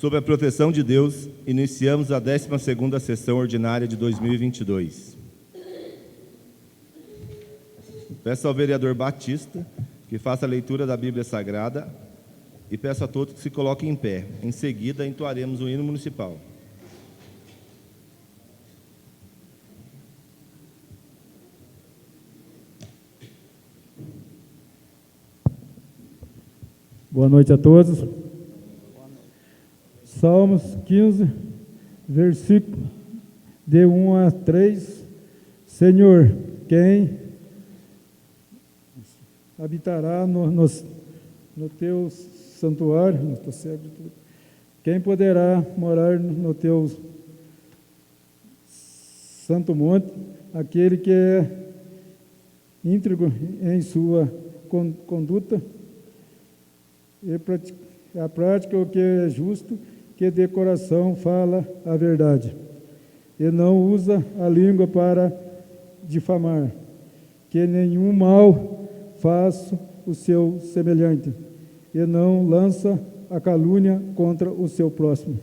Sob a proteção de Deus, iniciamos a 12ª sessão ordinária de 2022. Peço ao vereador Batista que faça a leitura da Bíblia Sagrada e peço a todos que se coloquem em pé. Em seguida, entoaremos o hino municipal. Boa noite a todos. Salmos 15, versículo de 1 a 3. Senhor, quem habitará no teu santuário? Não estou cego de tudo. Quem poderá morar no teu santo monte? Aquele que é íntegro em sua conduta e a prática o que é justo, que de coração fala a verdade, e não usa a língua para difamar, que nenhum mal faça o seu semelhante, e não lança a calúnia contra o seu próximo.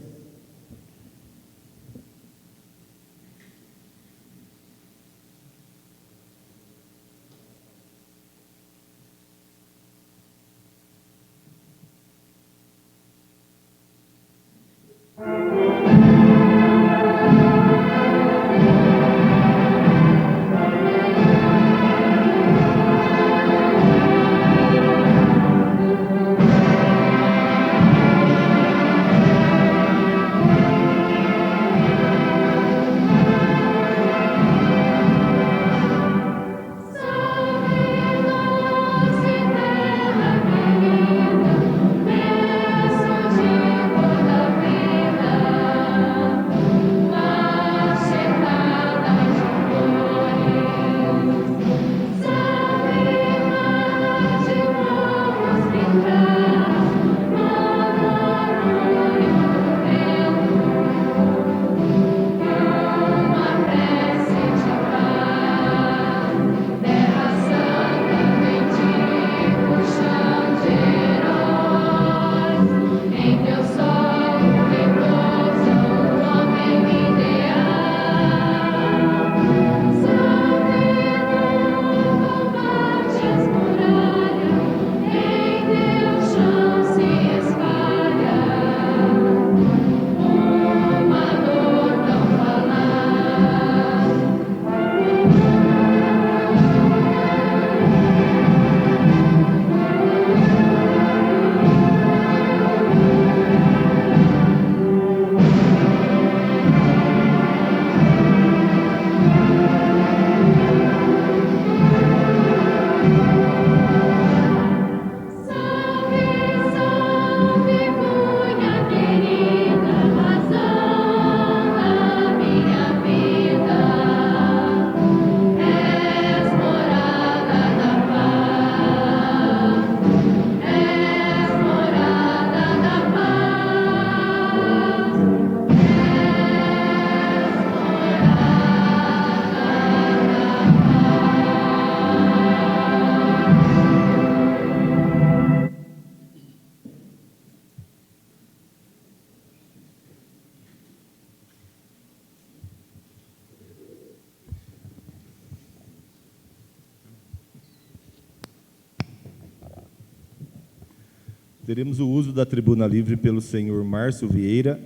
Teremos o uso da tribuna livre pelo senhor Márcio Vieira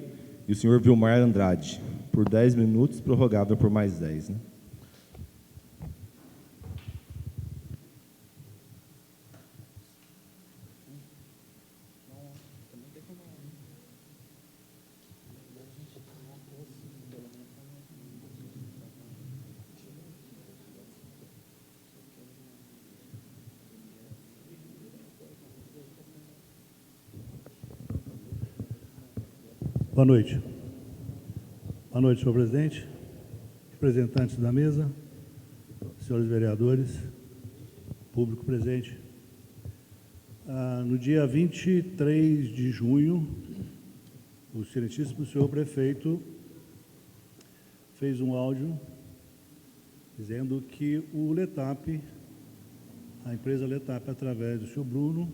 e o senhor Vilmar Andrade, por 10 minutos, prorrogável por mais 10, né? Boa noite. Boa noite, senhor presidente, representantes da mesa, senhores vereadores, público presente. No dia 23 de junho, o excelentíssimo senhor prefeito fez um áudio dizendo que o Letap, a empresa Letap, através do senhor Bruno,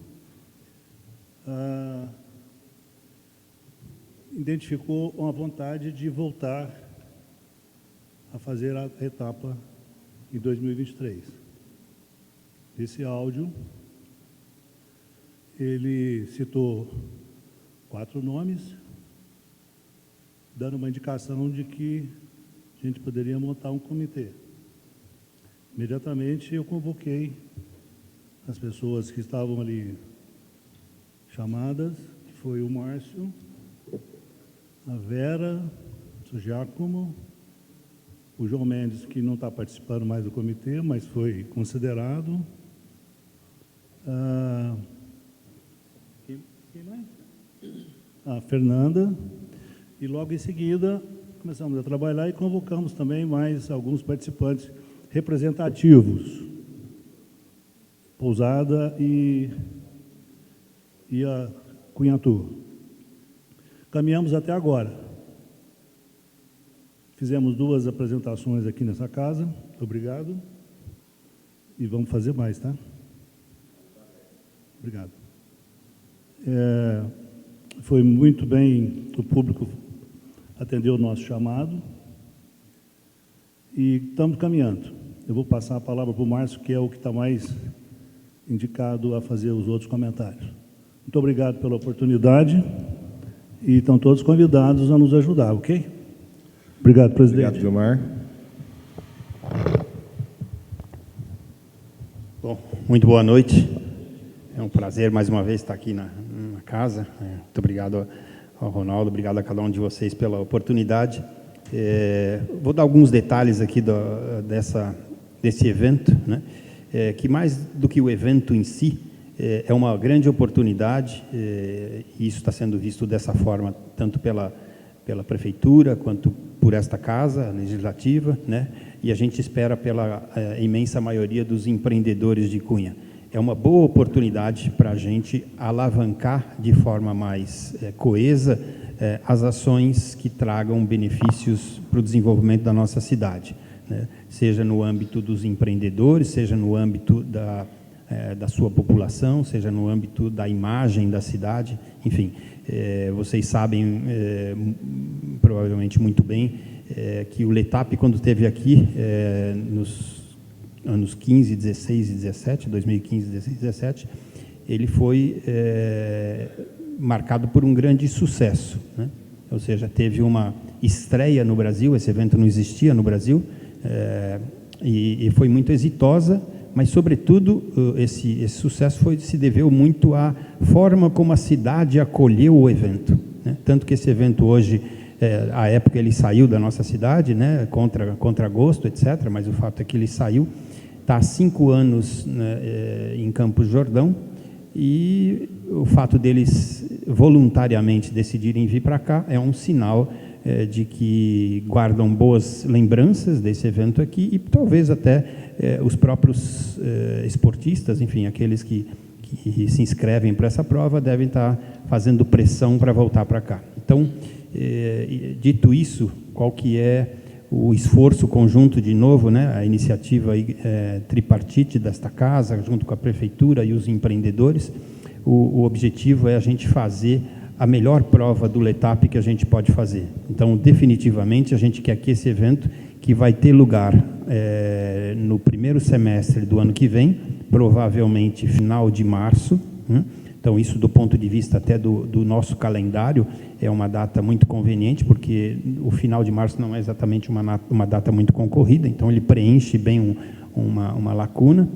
identificou uma vontade de voltar a fazer a etapa em 2023. Esse áudio, ele citou 4 nomes, dando uma indicação de que a gente poderia montar um comitê. Imediatamente eu convoquei as pessoas que estavam ali chamadas, que foi o Márcio, a Vera, o Giacomo, o João Mendes, que não está participando mais do comitê, mas foi considerado. Quem mais? A Fernanda. E logo em seguida começamos a trabalhar e convocamos também mais alguns participantes representativos. Pousada e a Cunhatu. Caminhamos até agora. Fizemos 2 apresentações aqui nessa casa. Muito obrigado. E vamos fazer mais, tá? Obrigado. Foi muito bem, o público atendeu o nosso chamado. E estamos caminhando. Eu vou passar a palavra para o Márcio, que é o que está mais indicado a fazer os outros comentários. Muito obrigado pela oportunidade. E estão todos convidados a nos ajudar, ok? Obrigado, presidente. Obrigado, Gilmar. Bom, muito boa noite. É um prazer, mais uma vez, estar aqui na casa. Muito obrigado ao Ronaldo, obrigado a cada um de vocês pela oportunidade. Vou dar alguns detalhes aqui desse evento, né? Que mais do que o evento em si, é uma grande oportunidade, e isso está sendo visto dessa forma, tanto pela prefeitura, quanto por esta casa legislativa, né? E a gente espera pela imensa maioria dos empreendedores de Cunha. É uma boa oportunidade para a gente alavancar de forma mais coesa as ações que tragam benefícios para o desenvolvimento da nossa cidade, né? Seja no âmbito dos empreendedores, seja no âmbito da sua população, seja no âmbito da imagem da cidade, enfim. Vocês sabem, provavelmente muito bem, que o Letap, quando esteve aqui, nos anos 15, 16 e 17, 2015, 16 e 17, ele foi marcado por um grande sucesso, né? Ou seja, teve uma estreia no Brasil, esse evento não existia no Brasil, e foi muito exitosa, mas, sobretudo, esse sucesso se deveu muito à forma como a cidade acolheu o evento, né? Tanto que esse evento hoje, à época ele saiu da nossa cidade, né, contra gosto, etc., mas o fato é que ele saiu, está há 5 anos, né, em Campos do Jordão, e o fato deles voluntariamente decidirem vir para cá é um sinal de que guardam boas lembranças desse evento aqui e talvez até os próprios esportistas, enfim, aqueles que se inscrevem para essa prova devem estar fazendo pressão para voltar para cá. Então, dito isso, qual que é o esforço conjunto, de novo, né, a iniciativa tripartite desta casa, junto com a prefeitura e os empreendedores, o objetivo é a gente fazer a melhor prova do Letap que a gente pode fazer. Então, definitivamente, a gente quer que esse evento, que vai ter lugar no primeiro semestre do ano que vem, provavelmente final de março, né? Então, isso do ponto de vista até do nosso calendário, é uma data muito conveniente, porque o final de março não é exatamente uma data muito concorrida, então ele preenche bem uma lacuna,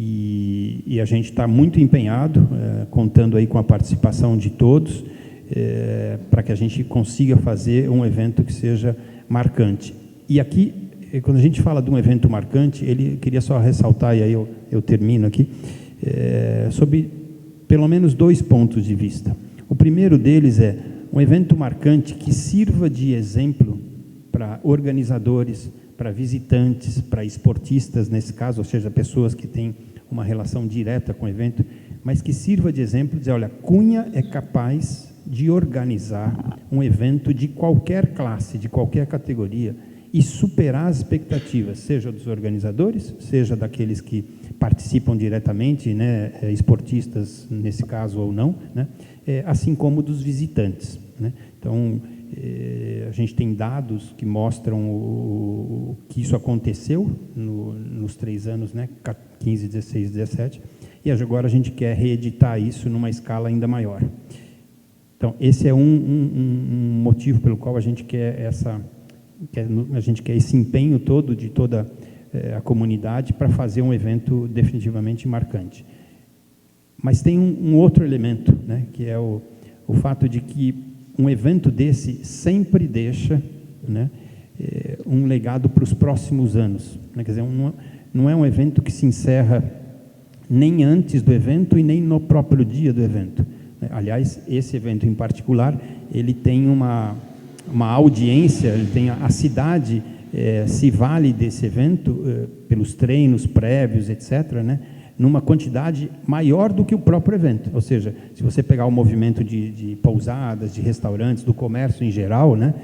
e a gente está muito empenhado, contando aí com a participação de todos, para que a gente consiga fazer um evento que seja marcante. E aqui, quando a gente fala de um evento marcante, queria só ressaltar, e aí eu termino aqui, sobre pelo menos 2 pontos de vista. O primeiro deles é um evento marcante que sirva de exemplo para organizadores, para visitantes, para esportistas, nesse caso, ou seja, pessoas que têm uma relação direta com o evento, mas que sirva de exemplo, dizer, olha, Cunha é capaz de organizar um evento de qualquer classe, de qualquer categoria, e superar as expectativas, seja dos organizadores, seja daqueles que participam diretamente, né, esportistas nesse caso ou não, né, assim como dos visitantes, né. Então, a gente tem dados que mostram que isso aconteceu nos 3 anos, né, 15, 16, 17, e agora a gente quer reeditar isso numa escala ainda maior. Então, esse é um motivo pelo qual a gente quer esse empenho todo de toda a comunidade para fazer um evento definitivamente marcante. Mas tem um outro elemento, né, que é o fato de que um evento desse sempre deixa, né, um legado para os próximos anos, né? Quer dizer, não é um evento que se encerra nem antes do evento e nem no próprio dia do evento. Aliás, esse evento em particular, ele tem uma audiência, ele tem a cidade se vale desse evento pelos treinos prévios, etc., né, numa quantidade maior do que o próprio evento. Ou seja, se você pegar o movimento de pousadas, de restaurantes, do comércio em geral, né,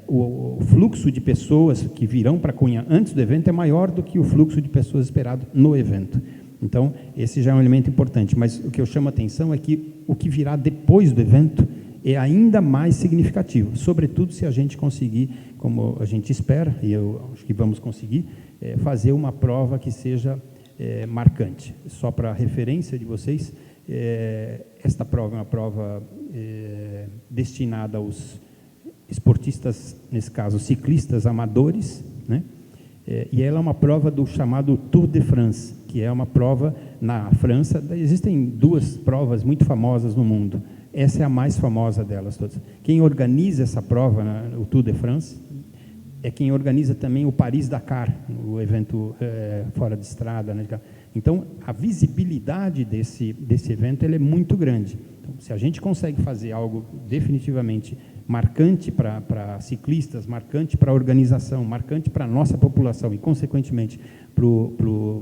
o fluxo de pessoas que virão para Cunha antes do evento é maior do que o fluxo de pessoas esperado no evento. Então, esse já é um elemento importante, mas o que eu chamo a atenção é que o que virá depois do evento é ainda mais significativo, sobretudo se a gente conseguir, como a gente espera, e eu acho que vamos conseguir, fazer uma prova que seja marcante. Só para referência de vocês, esta prova é uma prova destinada aos esportistas, nesse caso ciclistas amadores, né? E ela é uma prova do chamado Tour de France, que é uma prova na França. Existem 2 provas muito famosas no mundo. Essa é a mais famosa delas todas. Quem organiza essa prova, o Tour de France, é quem organiza também o Paris-Dakar, o evento fora de estrada, né? Então, a visibilidade desse evento ele é muito grande. Então, se a gente consegue fazer algo definitivamente marcante para ciclistas, marcante para a organização, marcante para a nossa população e, consequentemente,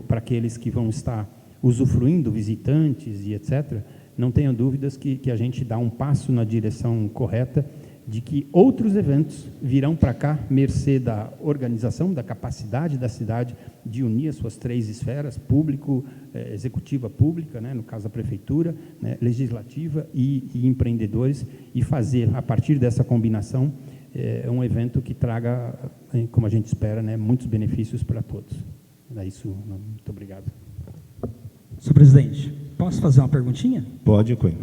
para aqueles que vão estar usufruindo, visitantes e etc., não tenham dúvidas que a gente dá um passo na direção correta de que outros eventos virão para cá, mercê da organização, da capacidade da cidade de unir as suas 3 esferas, público, executiva pública, né, no caso a prefeitura, né, legislativa e empreendedores, e fazer, a partir dessa combinação, um evento que traga, como a gente espera, né, muitos benefícios para todos. É isso, muito obrigado. Senhor presidente, posso fazer uma perguntinha? Pode, Coelho.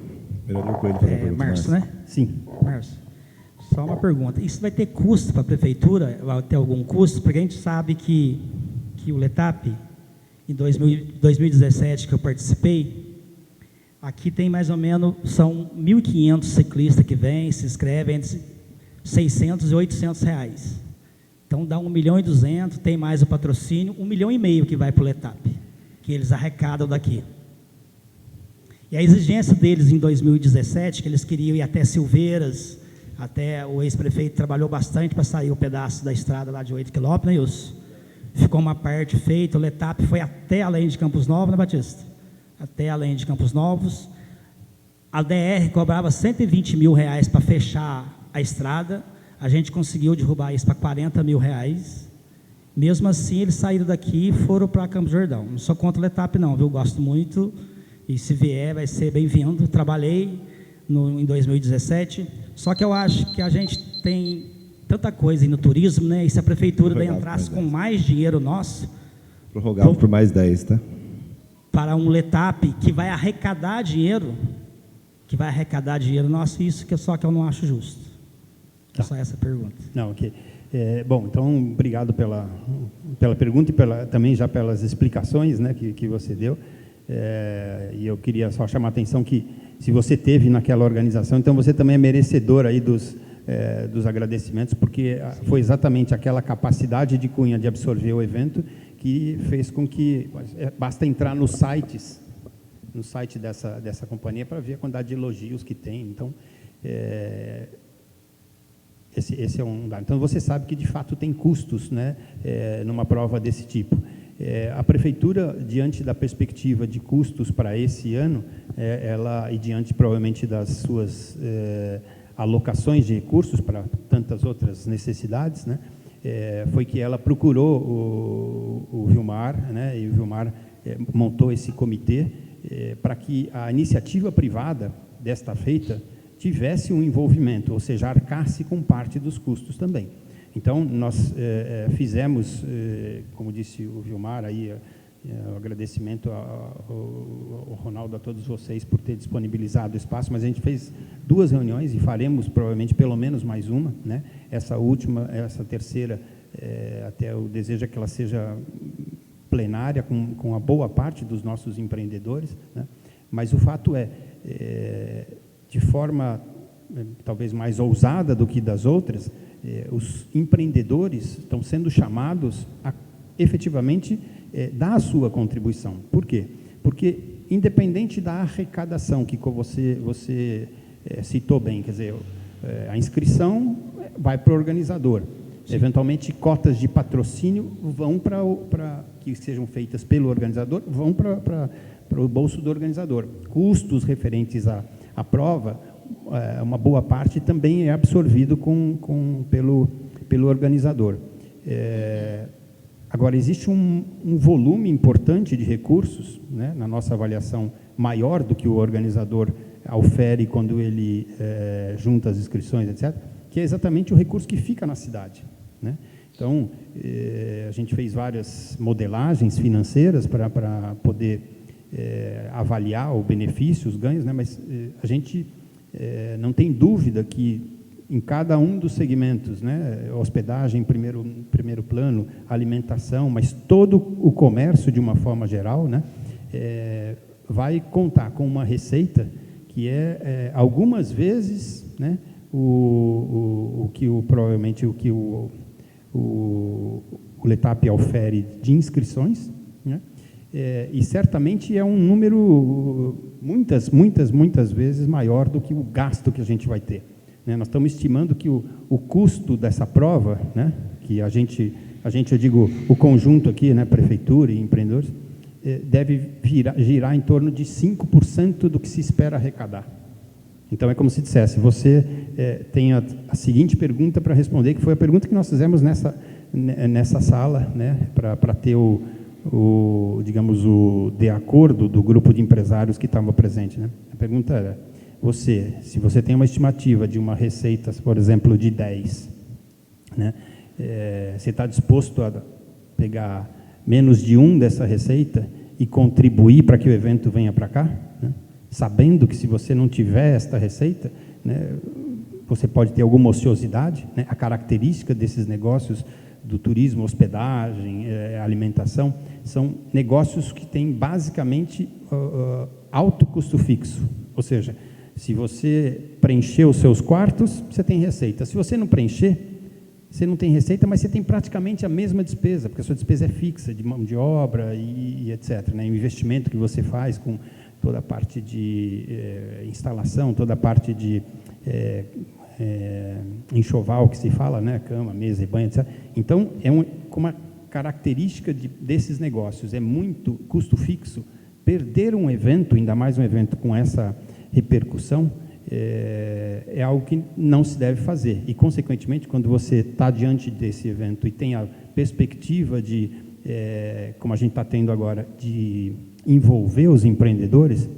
Vereador Coelho, fazer uma pergunta. Márcio, né? Sim. Márcio, só uma pergunta. Isso vai ter custo para a prefeitura? Vai ter algum custo? Porque a gente sabe que o Letap, em 2017, que eu participei, aqui tem mais ou menos, são 1.500 ciclistas que vêm, se inscrevem, entre 600 e 800 reais. Então, dá 1.200.000, tem mais o patrocínio, 1,5 milhão que vai para o Letap, que eles arrecadam daqui. E a exigência deles em 2017, que eles queriam ir até Silveiras, até o ex-prefeito trabalhou bastante para sair o pedaço da estrada lá de 8 quilômetros, né, Wilson? Ficou uma parte feita, o Letap foi até além de Campos Novos, né, Batista? Até além de Campos Novos. A DR cobrava 120 mil reais para fechar a estrada, a gente conseguiu derrubar isso para 40 mil reais. Mesmo assim, eles saíram daqui e foram para Campos Jordão. Não sou contra o Letap não, viu? Gosto muito, e se vier vai ser bem-vindo. Trabalhei em 2017, só que eu acho que a gente tem tanta coisa aí no turismo, né? E se a prefeitura daí entrasse com mais dinheiro nosso... Prorrogado por mais 10, tá? Para um Letap que vai arrecadar dinheiro, nosso, isso que só que eu não acho justo. Tá. Só essa pergunta. Não, ok. Bom, então, obrigado pela pergunta e também já pelas explicações, né, que você deu. E eu queria só chamar a atenção que, se você teve naquela organização, então você também é merecedor aí dos agradecimentos, porque foi exatamente aquela capacidade de Cunha de absorver o evento que fez com que, basta entrar no site dessa companhia para ver a quantidade de elogios que tem. Então, esse é um dado. Então, você sabe que, de fato, tem custos, né, numa prova desse tipo. A prefeitura, diante da perspectiva de custos para esse ano, e diante, provavelmente, das suas alocações de recursos para tantas outras necessidades, né, foi que ela procurou o Vilmar, né, e o Vilmar montou esse comitê para que a iniciativa privada desta feita tivesse um envolvimento, ou seja, arcasse com parte dos custos também. Então, nós fizemos, como disse o Vilmar, aí, o agradecimento ao Ronaldo, a todos vocês por ter disponibilizado o espaço, mas a gente fez 2 reuniões e faremos provavelmente pelo menos mais uma, né? Essa última, essa terceira, até o desejo é que ela seja plenária, com a boa parte dos nossos empreendedores, né? Mas o fato de forma talvez mais ousada do que das outras, os empreendedores estão sendo chamados a efetivamente dar a sua contribuição. Por quê? Porque, independente da arrecadação, que você citou bem, quer dizer, a inscrição vai para o organizador. Sim. Eventualmente, cotas de patrocínio vão que sejam feitas pelo organizador, vão para o bolso do organizador. Custos referentes à prova, uma boa parte também é absorvido pelo organizador. Agora, existe um volume importante de recursos, né, na nossa avaliação, maior do que o organizador aufere quando ele junta as inscrições, etc., que é exatamente o recurso que fica na cidade, né? Então, a gente fez várias modelagens financeiras para poder avaliar o benefício, os ganhos, né, mas a gente não tem dúvida que em cada um dos segmentos, né, hospedagem em primeiro plano, alimentação, mas todo o comércio de uma forma geral, né, vai contar com uma receita que algumas vezes, né, provavelmente o que o Letap ofere de inscrições, né, e certamente é um número muitas vezes maior do que o gasto que a gente vai ter. Nós estamos estimando que o custo dessa prova, né, que a gente, eu digo, o conjunto aqui, né, prefeitura e empreendedores, deve girar em torno de 5% do que se espera arrecadar. Então, é como se dissesse, você tem a seguinte pergunta para responder, que foi a pergunta que nós fizemos nessa sala, né, para ter digamos, o de acordo do grupo de empresários que estavam presentes, né? A pergunta era: se você tem uma estimativa de uma receita, por exemplo, de 10, né, você está disposto a pegar menos de 1 dessa receita e contribuir para que o evento venha para cá, né? Sabendo que se você não tiver esta receita, né, você pode ter alguma ociosidade, né? A característica desses negócios do turismo, hospedagem, alimentação, são negócios que têm basicamente alto custo fixo, ou seja, se você preencher os seus quartos, você tem receita. Se você não preencher, você não tem receita, mas você tem praticamente a mesma despesa, porque a sua despesa é fixa, de mão de obra e etc., né? O investimento que você faz com toda a parte de instalação, toda a parte de enxoval que se fala, né? Cama, mesa e banho, etc. Então, como a característica desses negócios é muito custo fixo, perder um evento, ainda mais um evento com essa repercussão, é algo que não se deve fazer. E, consequentemente, quando você está diante desse evento e tem a perspectiva de, como a gente está tendo agora, de envolver os empreendedores,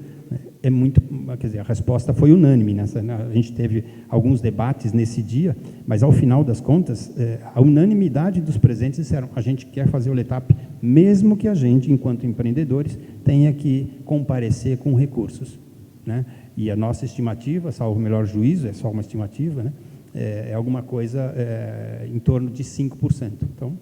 quer dizer, a resposta foi unânime. A gente teve alguns debates nesse dia, mas, ao final das contas, a unanimidade dos presentes disseram: a gente quer fazer o Letap, mesmo que a gente, enquanto empreendedores, tenha que comparecer com recursos, né? E a nossa estimativa, salvo o melhor juízo, é só uma estimativa, né, é alguma coisa em torno de 5%. Então,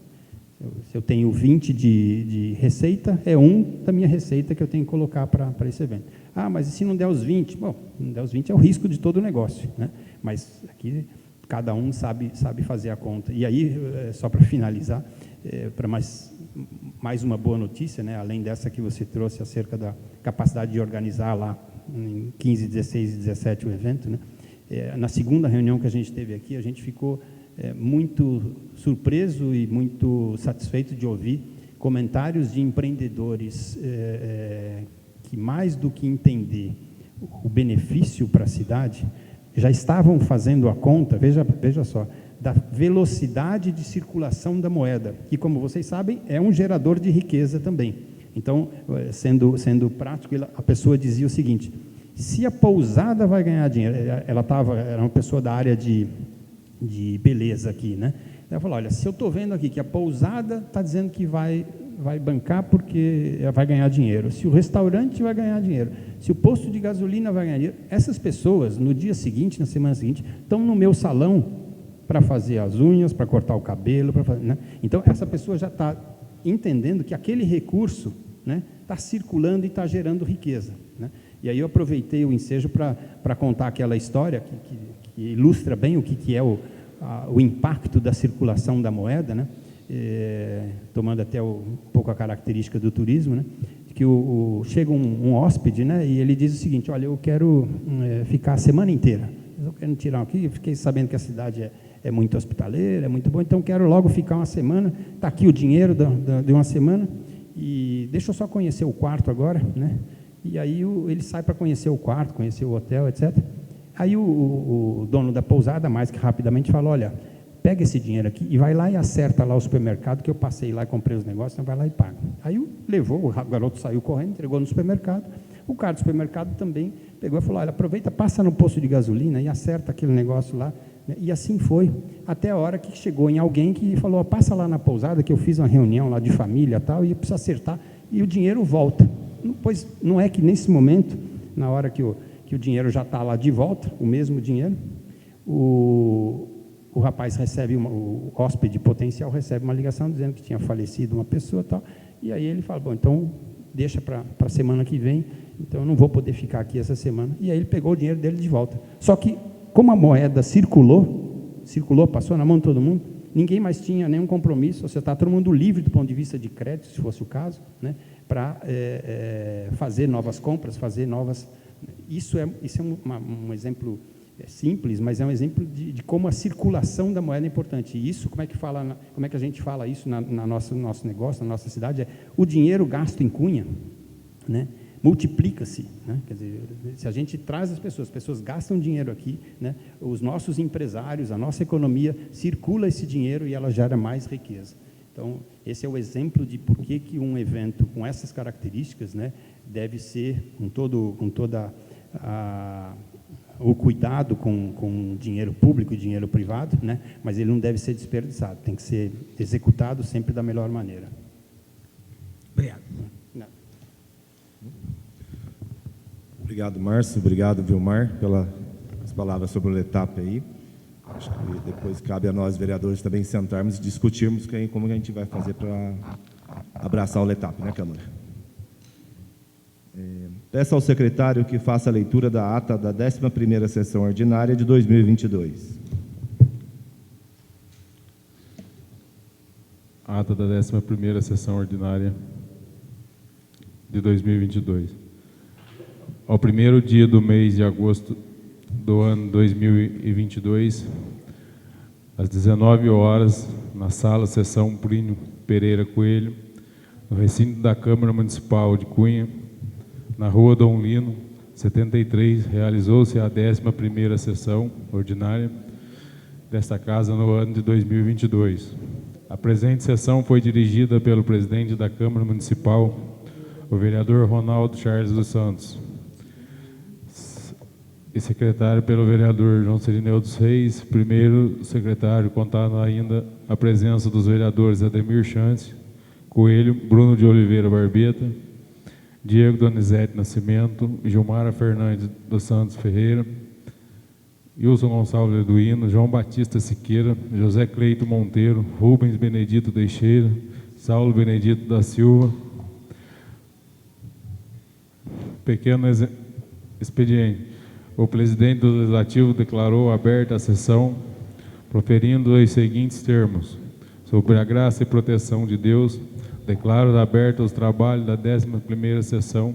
se eu tenho 20 de receita, é 1 da minha receita que eu tenho que colocar para esse evento. Ah, mas e se não der os 20? Bom, se não der os 20 é o risco de todo o negócio, né? Mas aqui cada um sabe fazer a conta. E aí, só para finalizar, para mais uma boa notícia, né, além dessa que você trouxe acerca da capacidade de organizar lá em 15, 16 e 17 o evento, né? Na segunda reunião que a gente teve aqui, a gente ficou muito surpreso e muito satisfeito de ouvir comentários de empreendedores que, mais do que entender o benefício para a cidade, já estavam fazendo a conta, veja só, da velocidade de circulação da moeda, que, como vocês sabem, é um gerador de riqueza também. Então, sendo prático, a pessoa dizia o seguinte: se a pousada vai ganhar dinheiro, era uma pessoa da área de beleza aqui, né? Ela falou: olha, se eu estou vendo aqui que a pousada está dizendo que vai bancar porque vai ganhar dinheiro, se o restaurante vai ganhar dinheiro, se o posto de gasolina vai ganhar dinheiro, essas pessoas, no dia seguinte, na semana seguinte, estão no meu salão para fazer as unhas, para cortar o cabelo, né? Então, essa pessoa já está entendendo que aquele recurso, né, está circulando e está gerando riqueza, né? E aí eu aproveitei o ensejo para contar aquela história que ilustra bem o que é o impacto da circulação da moeda, né? Tomando até um pouco a característica do turismo, né? Que chega um hóspede, né, e ele diz o seguinte: olha, eu quero ficar a semana inteira, eu quero tirar aqui, fiquei sabendo que a cidade é muito hospitaleira, é muito boa, então quero logo ficar uma semana, está aqui o dinheiro de uma semana, e deixa eu só conhecer o quarto agora, né? E aí ele sai para conhecer o quarto, conhecer o hotel, etc. Aí o dono da pousada, mais que rapidamente, fala: olha, pega esse dinheiro aqui e vai lá e acerta lá o supermercado, que eu passei lá e comprei os negócios, então vai lá e paga. Aí levou, o garoto saiu correndo, entregou no supermercado, o cara do supermercado também pegou e falou: olha, aproveita, passa no posto de gasolina e acerta aquele negócio lá. E assim foi, até a hora que chegou em alguém que falou: passa lá na pousada que eu fiz uma reunião lá de família e tal, e eu preciso acertar, e o dinheiro volta. Pois não é que nesse momento, na hora que o dinheiro já está lá de volta, o mesmo dinheiro, o rapaz recebe, o hóspede potencial recebe uma ligação dizendo que tinha falecido uma pessoa e tal, e aí ele fala: bom, então deixa para a semana que vem, então eu não vou poder ficar aqui essa semana. E aí ele pegou o dinheiro dele de volta. Só que, como a moeda circulou, passou na mão de todo mundo, ninguém mais tinha nenhum compromisso, você está todo mundo livre do ponto de vista de crédito, se fosse o caso, né, para fazer novas compras, fazer novas... Isso é um exemplo simples, mas é um exemplo de como a circulação da moeda é importante. E isso, como é que a gente fala isso no nosso negócio, na nossa cidade? O dinheiro gasto em cunha, né, multiplica-se, né? Quer dizer, se a gente traz as pessoas gastam dinheiro aqui, né, os nossos empresários, a nossa economia, circula esse dinheiro e ela gera mais riqueza. Então, esse é o exemplo de por que um evento com essas características, né, deve ser com toda o cuidado com dinheiro público e dinheiro privado, né, mas ele não deve ser desperdiçado, tem que ser executado sempre da melhor maneira. Obrigado. Obrigado, Márcio. Obrigado, Vilmar, pelas palavras sobre o Letap aí. Acho que depois cabe a nós, vereadores, também sentarmos e discutirmos como a gente vai fazer para abraçar o Letap, né, Câmara? Peço ao secretário que faça a leitura da ata da 11ª sessão ordinária de 2022. Ata da 11ª sessão ordinária de 2022. Ao primeiro dia do mês de agosto do ano 2022, às 19 horas, na sala sessão Plínio Pereira Coelho, no recinto da Câmara Municipal de Cunha, na rua Dom Lino, 73, realizou-se a 11ª sessão ordinária desta casa no ano de 2022. A presente sessão foi dirigida pelo presidente da Câmara Municipal, o vereador Ronaldo Charles dos Santos, e secretário pelo vereador João Cirineu dos Reis. Primeiro secretário, contando ainda a presença dos vereadores Ademir Chance Coelho, Bruno de Oliveira Barbeta, Diego Donizete Nascimento, Gilmara Fernandes dos Santos Ferreira, Wilson Gonçalves Eduino, João Batista Siqueira, José Cleito Monteiro, Rubens Benedito Teixeira, Saulo Benedito da Silva. Pequeno expediente. O presidente do Legislativo declarou aberta a sessão, proferindo os seguintes termos: sobre a graça e proteção de Deus, declaro aberta os trabalhos da 11ª sessão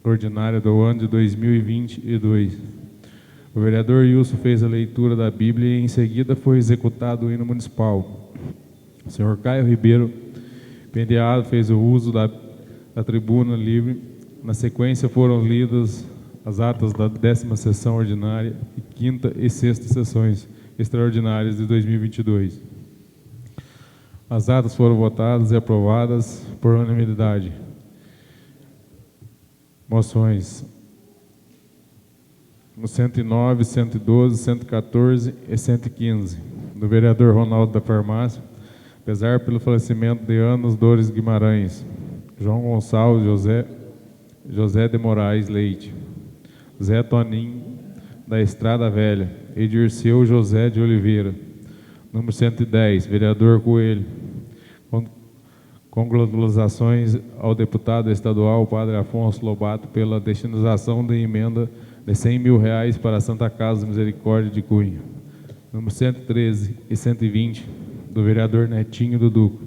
ordinária do ano de 2022. O vereador Wilson fez a leitura da Bíblia e em seguida foi executado o hino municipal. O senhor Caio Ribeiro Penteado fez o uso da tribuna livre. Na sequência foram lidas as atas da 10ª sessão ordinária e 5ª e 6ª sessões extraordinárias de 2022. As atas foram votadas e aprovadas por unanimidade. Moções no 109, 112, 114 e 115, do vereador Ronaldo da Farmácia, apesar pelo falecimento de Anos Dores Guimarães, João Gonçalves José de Moraes Leite, Zé Toninho da Estrada Velha, Edirceu José de Oliveira. Número 110, vereador Coelho. Congratulações ao deputado estadual Padre Afonso Lobato pela destinação de emenda de R$100 mil para a Santa Casa Misericórdia de Cunha. Número 113 e 120, do vereador Netinho do Duco.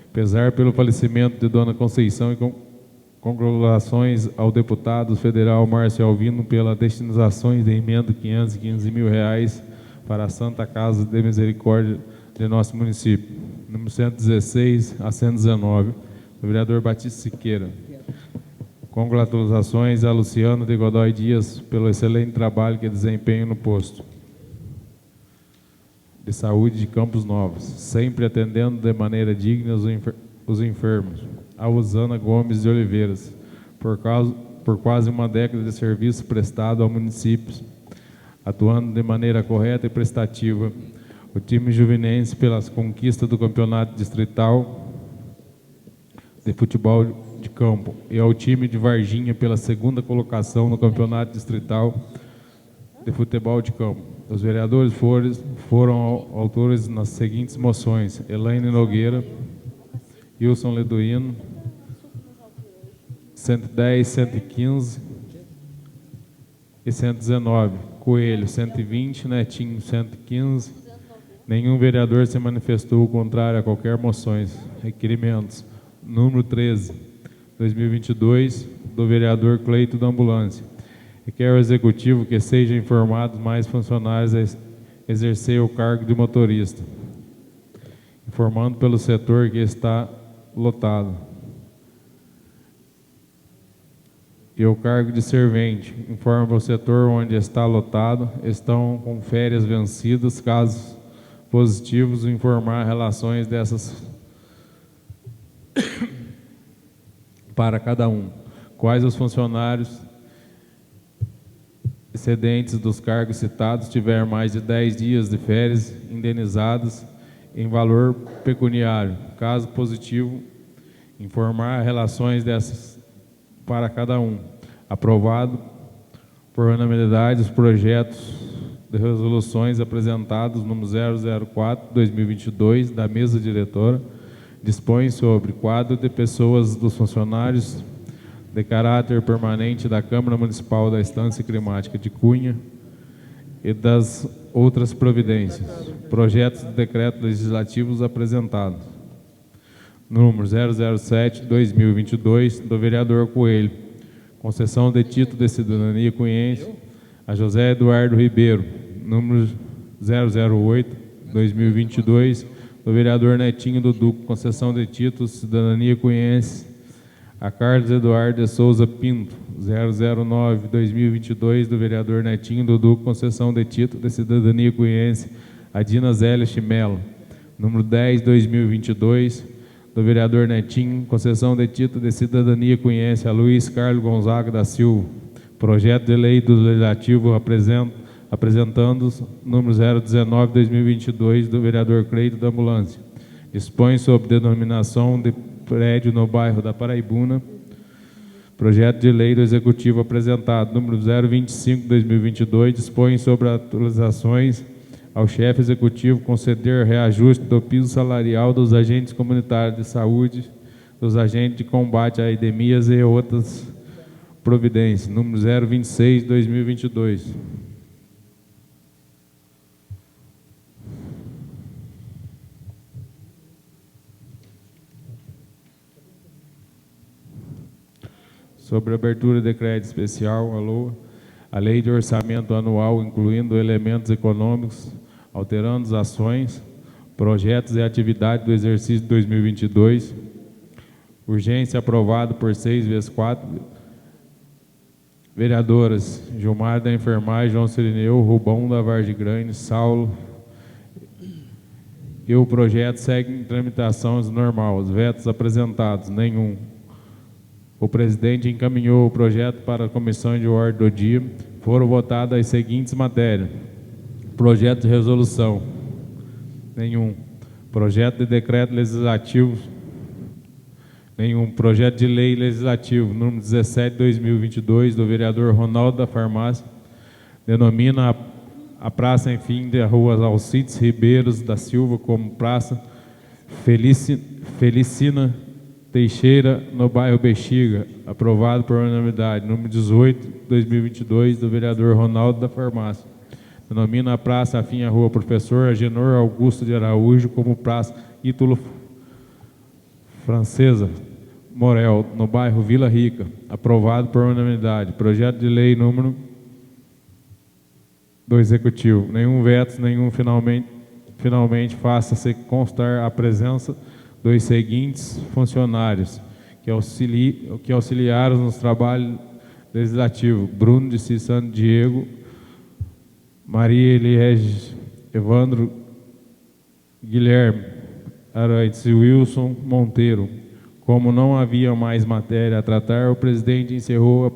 Apesar pelo falecimento de Dona Conceição e congratulações ao deputado federal Márcio Alvino pela destinação de emenda de R$515 mil para a Santa Casa de Misericórdia de nosso município. Número 116 a 119, do vereador Batista Siqueira. Congratulações a Luciano de Godoy Dias pelo excelente trabalho que desempenha no posto de saúde de Campos Novos, sempre atendendo de maneira digna os enfermos. A Rosana Gomes de Oliveiras, por quase uma década de serviço prestado ao município, atuando de maneira correta e prestativa. O time juvinense pelas conquistas do campeonato distrital de futebol de campo e ao time de Varginha pela segunda colocação no campeonato distrital de futebol de campo. Os vereadores foram autores nas seguintes moções: Elaine Nogueira, Wilson Leduino, 110, 115 e 119. Coelho, 120, Netinho, 115. Nenhum vereador se manifestou contrário a qualquer moções. Requerimentos. Número 13, 2022, do vereador Cleito da Ambulância. Requer ao Executivo que sejam informados mais funcionários a exercer o cargo de motorista, informando pelo setor que está lotado. E o cargo de servente, informa o setor onde está lotado, estão com férias vencidas, casos positivos, informar relações dessas para cada um. Quais os funcionários excedentes dos cargos citados tiver mais de 10 dias de férias indenizados em valor pecuniário. Caso positivo, informar relações dessas para cada um. Aprovado por unanimidade os projetos de resoluções apresentados número 004/2022 da mesa diretora, dispõe sobre quadro de pessoas dos funcionários de caráter permanente da Câmara Municipal da Estância Climática de Cunha e das outras providências. Projetos de decretos legislativos apresentados. Número 007/2022 do vereador Coelho. Concessão de título de cidadania cunhense a José Eduardo Ribeiro. Número 008/2022 do vereador Netinho do Duco. Concessão de título de cidadania cunhense a Carlos Eduardo de Souza Pinto. 009/2022 do vereador Netinho do Duco. Concessão de título de cidadania cunhense a Dina Zélia Chimelo. Número 10/2022 do vereador Netinho, concessão de título de cidadania cunhense a Luiz Carlos Gonzaga da Silva. Projeto de lei do Legislativo apresentando número 019/2022 do vereador Cleito da Ambulância. Dispõe sobre denominação de prédio no bairro da Paraibuna. Projeto de lei do Executivo apresentado número 025/2022 dispõe sobre atualizações ao chefe executivo conceder reajuste do piso salarial dos agentes comunitários de saúde, dos agentes de combate a epidemias e outras providências. Número 026/2022. Sobre a abertura de crédito especial, a lei de orçamento anual, incluindo elementos econômicos, alterando as ações, projetos e atividades do exercício 2022. Urgência aprovado por 6x4 vereadoras: Gilmar da Enfermagem, João Cirineu, Rubão da Vargem Grande, Saulo e o projeto segue em tramitação normal. Os vetos apresentados, nenhum. O presidente encaminhou o projeto para a comissão de ordem do dia. Foram votadas as seguintes matérias: projeto de resolução, nenhum. Projeto de decreto legislativo, nenhum. Projeto de lei legislativo, número 17/2022, do vereador Ronaldo da Farmácia, denomina a praça em fim da rua Alcides Ribeiros da Silva como Praça Felicina Teixeira, no bairro Bexiga, aprovado por unanimidade, número 18/2022, do vereador Ronaldo da Farmácia. Denomina a praça afim à rua Professor Agenor Augusto de Araújo como Praça Ítalo Francesa Morel, no bairro Vila Rica, aprovado por unanimidade. Projeto de lei número do Executivo. Nenhum veto, nenhum finalmente faça-se constar a presença dos seguintes funcionários que auxiliaram nos trabalhos legislativos: Bruno de Cissano Diego, Maria Eliege Evandro Guilherme Arantes e Wilson Monteiro. Como não havia mais matéria a tratar, o presidente encerrou a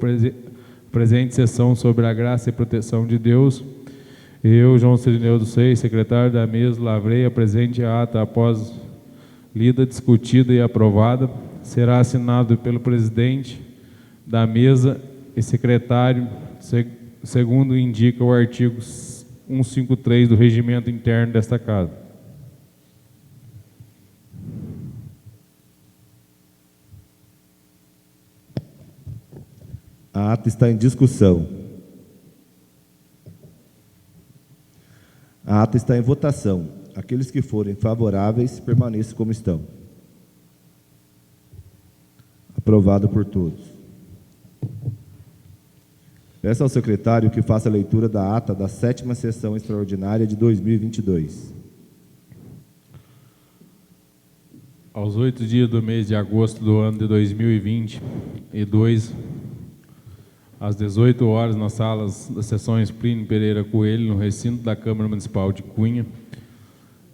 presente sessão sobre a graça e proteção de Deus. Eu, João Cirineu dos Seis, secretário da mesa, lavrei a presente ata após lida, discutida e aprovada. Será assinado pelo presidente da mesa e secretário, segundo indica o artigo 153 do regimento interno desta casa. A ata está em discussão. A ata está em votação. Aqueles que forem favoráveis, permaneçam como estão. Aprovado por todos. Peço ao secretário que faça a leitura da ata da 7ª sessão extraordinária de 2022. Aos 8 dias do mês de agosto do ano de 2022, às 18 horas, nas salas das sessões Plínio Pereira Coelho, no recinto da Câmara Municipal de Cunha,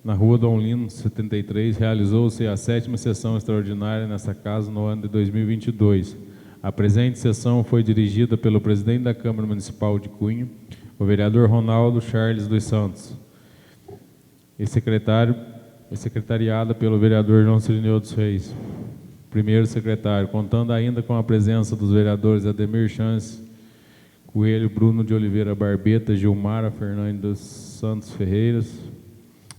na rua Dom Lino, 73, realizou-se a 7ª sessão extraordinária nessa casa no ano de 2022. A presente sessão foi dirigida pelo presidente da Câmara Municipal de Cunha, o vereador Ronaldo Charles dos Santos, e secretariada pelo vereador João Cirineu dos Reis. Primeiro secretário, contando ainda com a presença dos vereadores Ademir Chance Coelho, Bruno de Oliveira Barbeta, Gilmara Fernandes dos Santos Ferreiras,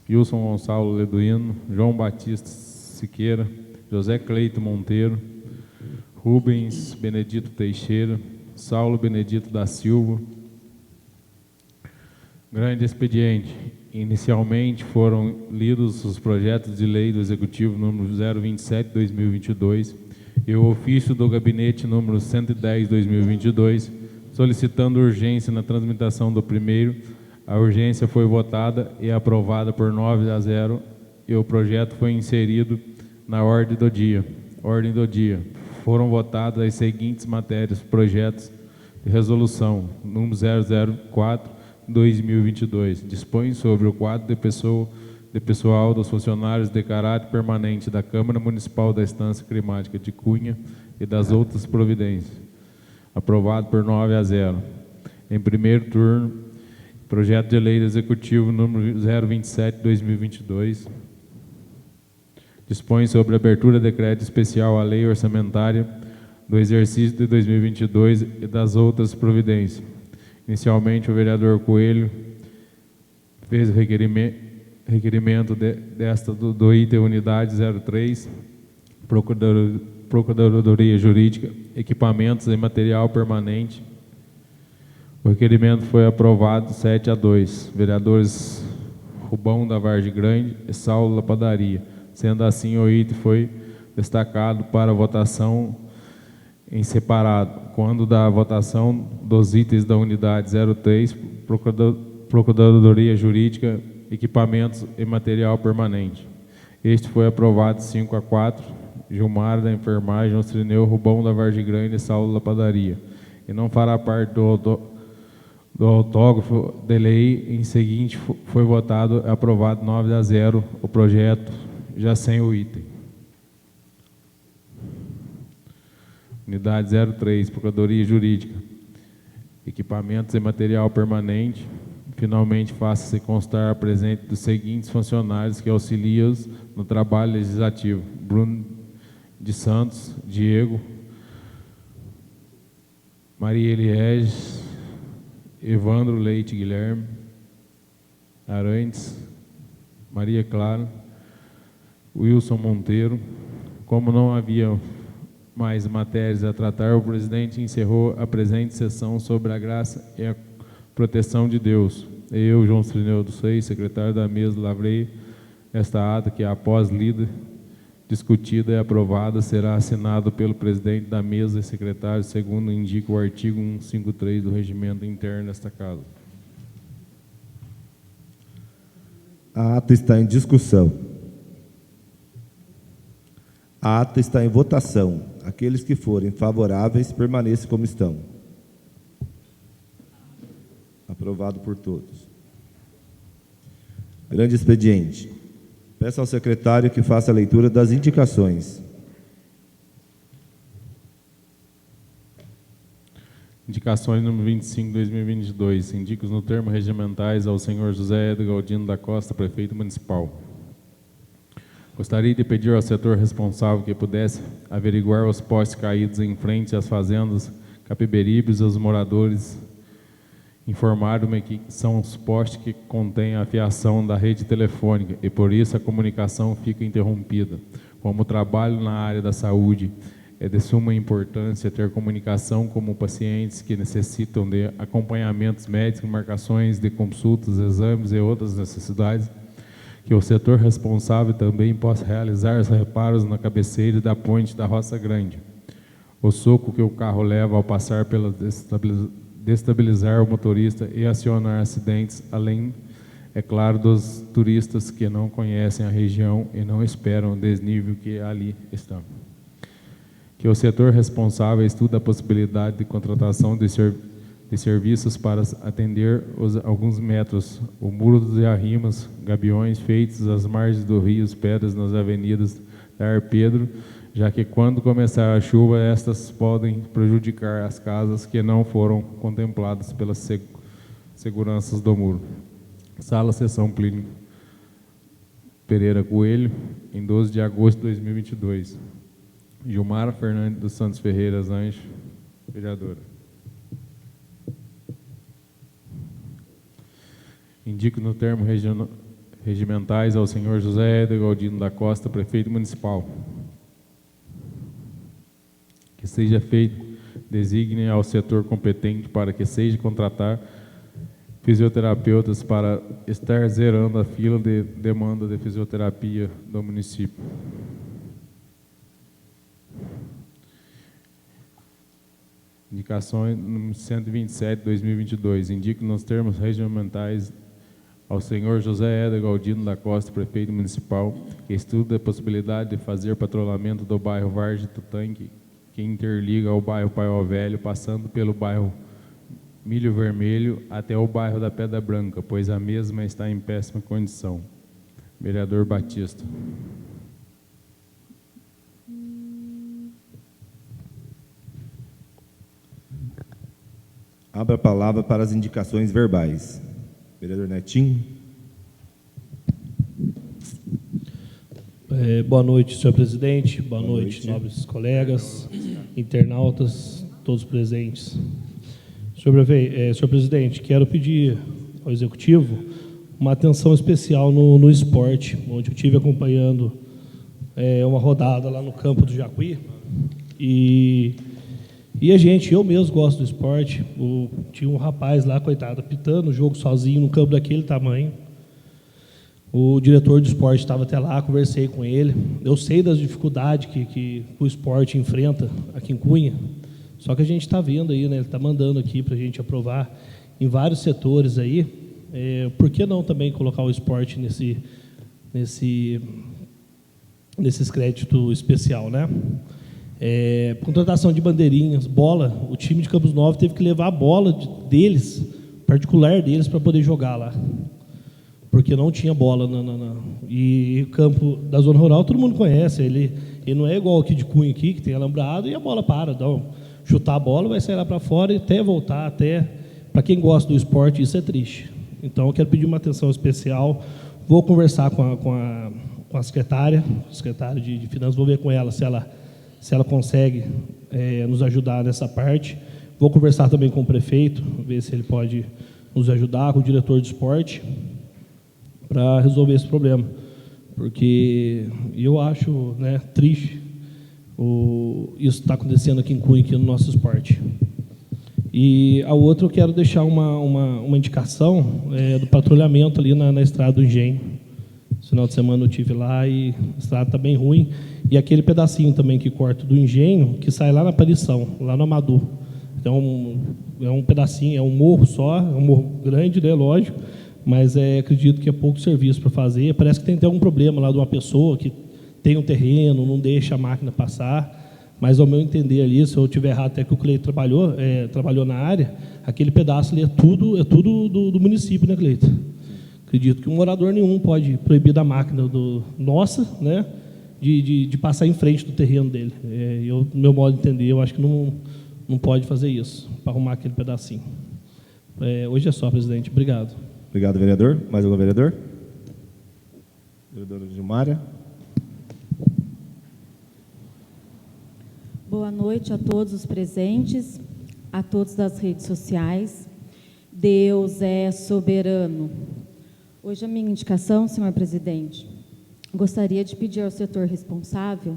Wilson Gonçalo Leduino, João Batista Siqueira, José Cleito Monteiro, Rubens Benedito Teixeira, Saulo Benedito da Silva. Grande expediente. Inicialmente foram lidos os projetos de lei do Executivo número 027/2022 e o ofício do gabinete número 110/2022, solicitando urgência na tramitação do primeiro. A urgência foi votada e aprovada por 9-0 e o projeto foi inserido na ordem do dia. Foram votadas as seguintes matérias: projetos de resolução número 004/2022, dispõe sobre o quadro de pessoal dos funcionários de caráter permanente da Câmara Municipal da Estância Climática de Cunha e das outras providências. Aprovado por 9-0. Em primeiro turno, projeto de lei do Executivo número 027/2022, dispõe sobre a abertura de decreto especial à lei orçamentária do exercício de 2022 e das outras providências. Inicialmente, o vereador Coelho fez o requerimento do item unidade 03, Procuradoria Jurídica, equipamentos e material permanente. O requerimento foi aprovado 7-2. Vereadores Rubão da Vargem Grande e Saulo da Padaria. Sendo assim, o item foi destacado para votação em separado, quando da votação dos itens da unidade 03, Procuradoria Jurídica, equipamentos e material permanente. Este foi aprovado 5-4, Gilmar da Enfermagem, Ostrineu, Rubão da Vargem Grande e Saulo da Padaria. E não fará parte do autógrafo de lei, em seguinte foi votado e aprovado 9-0 o projeto, já sem o item. Unidade 03, Procuradoria Jurídica, equipamentos e material permanente. Finalmente, faça-se constar a presente dos seguintes funcionários que auxiliam no trabalho legislativo: Bruno de Santos, Diego, Maria Eliege, Evandro Leite Guilherme, Arantes, Maria Clara, Wilson Monteiro. Como não havia mais matérias a tratar, o presidente encerrou a presente sessão sobre a graça e a proteção de Deus. Eu, João Cirineu dos Reis, secretário da mesa, lavrei esta ata que, após lida, discutida e aprovada, será assinado pelo presidente da mesa e secretário, segundo indica o artigo 153 do regimento interno desta casa. A ata está em discussão. A ata está em votação. Aqueles que forem favoráveis, permaneçam como estão. Aprovado por todos. Grande expediente. Peço ao secretário que faça a leitura das indicações. Indicações número 25, 2022. Indico no termo regimentais ao senhor José Edgar Galdino da Costa, prefeito municipal. Gostaria de pedir ao setor responsável que pudesse averiguar os postes caídos em frente às fazendas Capiberibes. Os moradores informaram-me que são os postes que contêm a fiação da rede telefônica e por isso a comunicação fica interrompida. Como trabalho na área da saúde, é de suma importância ter comunicação com pacientes que necessitam de acompanhamentos médicos, marcações de consultas, exames e outras necessidades, que o setor responsável também possa realizar os reparos na cabeceira da ponte da Roça Grande. O soco que o carro leva ao passar pela destabilizar o motorista e acionar acidentes, além, é claro, dos turistas que não conhecem a região e não esperam o desnível que ali está. Que o setor responsável estude a possibilidade de contratação de serviços para atender alguns metros, o muro dos arrimas, gabiões feitos às margens do rio, pedras nas avenidas da Arpedro, já que quando começar a chuva, estas podem prejudicar as casas que não foram contempladas pelas seguranças do muro. Sala Sessão Plínio Pereira Coelho, em 12 de agosto de 2022. Gilmara Fernandes dos Santos Ferreira Anjo, vereadora. Indico no termo regimentais ao senhor José Edgar Galdino da Costa, prefeito municipal, que seja feito designe ao setor competente para que seja contratar fisioterapeutas para estar zerando a fila de demanda de fisioterapia do município. Indicações número 127, 2022. Indico nos termos regimentais ao senhor José Edgar Galdino da Costa, prefeito municipal, que estuda a possibilidade de fazer patrulhamento do bairro Vargem do Tanque, que interliga ao bairro Paiol Velho, passando pelo bairro Milho Vermelho até o bairro da Pedra Branca, pois a mesma está em péssima condição. Vereador Batista. Abra a palavra para as indicações verbais. Vereador Netinho. Boa noite, senhor presidente. Boa noite, nobres colegas, internautas, todos presentes. Senhor presidente, quero pedir ao executivo uma atenção especial no esporte, onde eu estive acompanhando uma rodada lá no campo do Jacuí. E eu mesmo gosto do esporte. Tinha um rapaz lá, coitado, apitando o jogo sozinho no campo daquele tamanho. O diretor do esporte estava até lá, conversei com ele. Eu sei das dificuldades que o esporte enfrenta aqui em Cunha. Só que a gente está vendo aí, né? Ele está mandando aqui para a gente aprovar em vários setores aí. Por que não também colocar o esporte nesses créditos especial, né? Contratação de bandeirinhas, bola. O time de Campos Novos teve que levar a bola deles particular deles para poder jogar lá, porque não tinha bola. E o campo da zona rural todo mundo conhece, ele não é igual aqui de Cunha, aqui, que tem alambrado e a bola para. Então, chutar a bola, vai sair lá para fora e até voltar, para quem gosta do esporte, isso é triste. Então, eu quero pedir uma atenção especial, vou conversar com a secretária de Finanças, vou ver com ela se ela consegue nos ajudar nessa parte. Vou conversar também com o prefeito, ver se ele pode nos ajudar, com o diretor de esporte, para resolver esse problema. Porque eu acho, né, triste isso está acontecendo aqui em Cunha, aqui no nosso esporte. E a outra, eu quero deixar uma indicação do patrulhamento ali na estrada do Engenho. Esse final de semana eu estive lá e a estrada está bem ruim. E aquele pedacinho também que corta do Engenho, que sai lá na Aparição, lá no Amador. Então, é um pedacinho, é um morro só, é um morro grande, né, lógico, mas acredito que é pouco serviço para fazer. Parece que tem até algum problema lá de uma pessoa que tem um terreno, não deixa a máquina passar, mas ao meu entender ali, se eu estiver errado, até que o Cleito trabalhou na área, aquele pedaço ali é tudo do município, né, Cleito? Acredito que um morador nenhum pode proibir da máquina nossa, né, de passar em frente do terreno dele. No meu modo de entender, eu acho que não pode fazer isso, para arrumar aquele pedacinho. Hoje é só, presidente. Obrigado. Obrigado, vereador. Mais algum vereador? Vereadora Gilmária. Boa noite a todos os presentes, a todos das redes sociais. Deus é soberano. Hoje a minha indicação, senhor presidente, gostaria de pedir ao setor responsável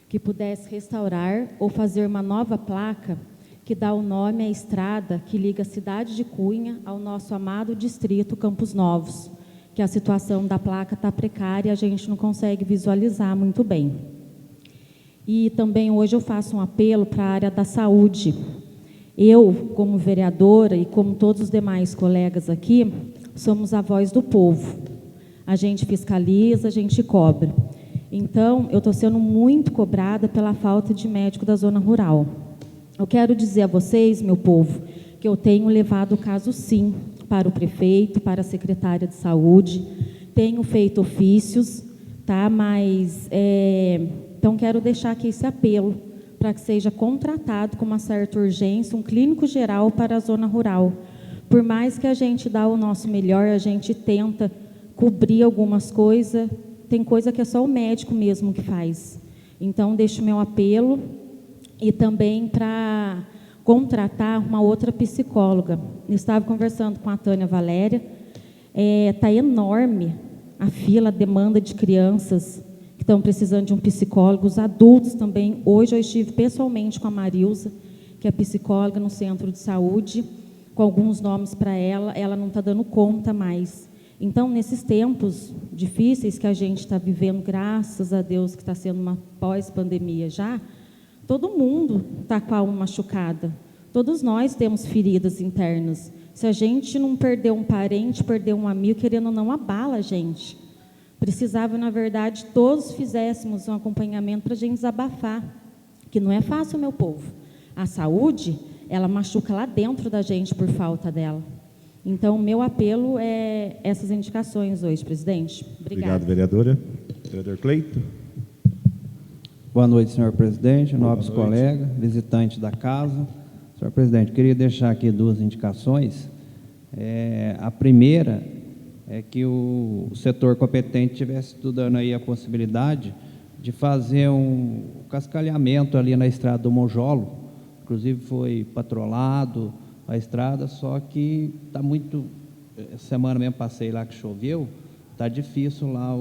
que pudesse restaurar ou fazer uma nova placa que dá o nome à estrada que liga a cidade de Cunha ao nosso amado distrito Campos Novos, que a situação da placa está precária e a gente não consegue visualizar muito bem. E também hoje eu faço um apelo para a área da saúde. Eu, como vereadora e como todos os demais colegas aqui, somos a voz do povo. A gente fiscaliza, a gente cobra. Então, eu estou sendo muito cobrada pela falta de médico da zona rural. Eu quero dizer a vocês, meu povo, que eu tenho levado o caso, sim, para o prefeito, para a secretária de saúde, tenho feito ofícios, tá? Mas, então, quero deixar aqui esse apelo para que seja contratado com uma certa urgência um clínico geral para a zona rural. Por mais que a gente dá o nosso melhor, a gente tenta cobrir algumas coisas, tem coisa que é só o médico mesmo que faz. Então, deixo o meu apelo e também para contratar uma outra psicóloga. Eu estava conversando com a Tânia Valéria, está enorme a fila, a demanda de crianças que estão precisando de um psicólogo, os adultos também. Hoje eu estive pessoalmente com a Marilza, que é psicóloga no centro de saúde, com alguns nomes para ela não está dando conta mais. Então, nesses tempos difíceis que a gente está vivendo, graças a Deus, que está sendo uma pós-pandemia já, todo mundo está com a alma machucada. Todos nós temos feridas internas. Se a gente não perdeu um parente, perdeu um amigo, querendo ou não, abala a gente. Precisava, na verdade, todos fizéssemos um acompanhamento para a gente desabafar, que não é fácil, meu povo. A saúde, ela machuca lá dentro da gente por falta dela. Então, o meu apelo é essas indicações hoje, presidente. Obrigada. Obrigado, vereadora. Vereador Cleito. Boa noite, senhor presidente, nobres colegas, visitantes da casa. Senhor presidente, queria deixar aqui duas indicações. A primeira é que o setor competente estivesse estudando aí a possibilidade de fazer um cascalhamento ali na estrada do Monjolo. Inclusive foi patrolado a estrada, só que está muito... Semana mesmo passei lá que choveu, está difícil lá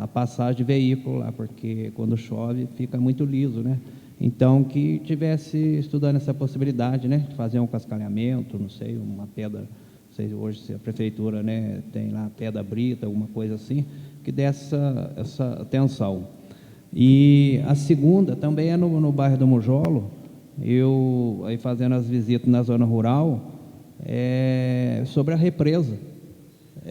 a passagem de veículo lá, porque quando chove fica muito liso, né? Então, que tivesse estudando essa possibilidade, né, de fazer um cascalhamento, não sei, uma pedra, não sei hoje se a prefeitura, né, tem lá pedra brita, alguma coisa assim, que dê essa atenção. E a segunda também é no bairro do Monjolo. Eu, aí fazendo as visitas na zona rural, sobre a represa.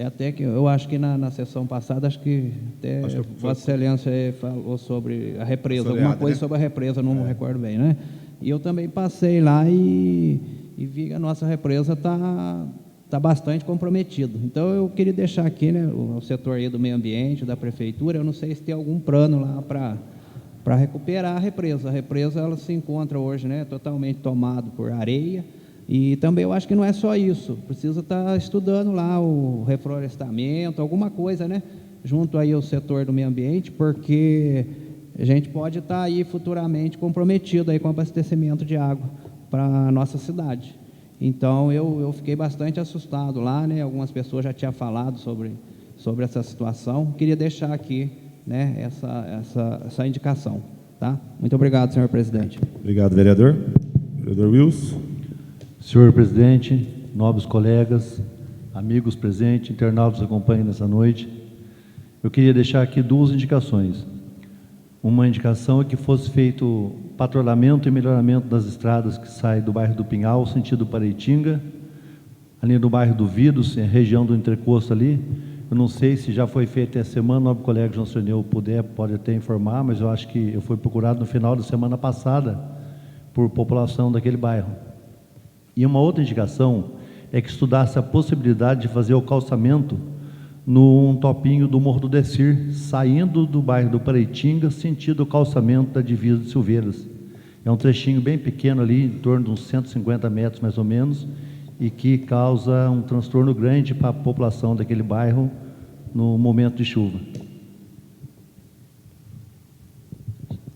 Até que eu acho que na sessão passada, acho que até Vossa Excelência falou sobre a represa, alguma coisa, né? Sobre a represa, não me recordo bem, né? E eu também passei lá e e vi que a nossa represa está bastante comprometido. Então, eu queria deixar aqui, né, o setor aí do meio ambiente, da prefeitura, eu não sei se tem algum plano lá para recuperar a represa. A represa, ela se encontra hoje, né, totalmente tomada por areia, e também eu acho que não é só isso, precisa estar estudando lá o reflorestamento, alguma coisa, né, junto aí ao setor do meio ambiente, porque a gente pode estar aí futuramente comprometido aí com abastecimento de água para a nossa cidade. Então, eu fiquei bastante assustado lá, né? Algumas pessoas já tinham falado sobre essa situação. Queria deixar aqui, né, essa indicação. Tá? Muito obrigado, senhor presidente. Obrigado, vereador. Vereador Wilson. Senhor presidente, nobres colegas, amigos presentes, internautas que acompanham nessa noite, eu queria deixar aqui duas indicações. Uma indicação é que fosse feito patrulhamento e melhoramento das estradas que saem do bairro do Pinhal, sentido Paraitinga, ali do bairro do Vidos, região do Entrecosto ali. Eu não sei se já foi feito essa semana, o nobre colega João Soneu pode até informar, mas eu acho que eu fui procurado no final da semana passada por população daquele bairro. E uma outra indicação é que estudasse a possibilidade de fazer o calçamento num topinho do Morro do Decir, saindo do bairro do Paraitinga, sentido o calçamento da divisa de Silveiras. É um trechinho bem pequeno ali, em torno de uns 150 metros mais ou menos, e que causa um transtorno grande para a população daquele bairro no momento de chuva.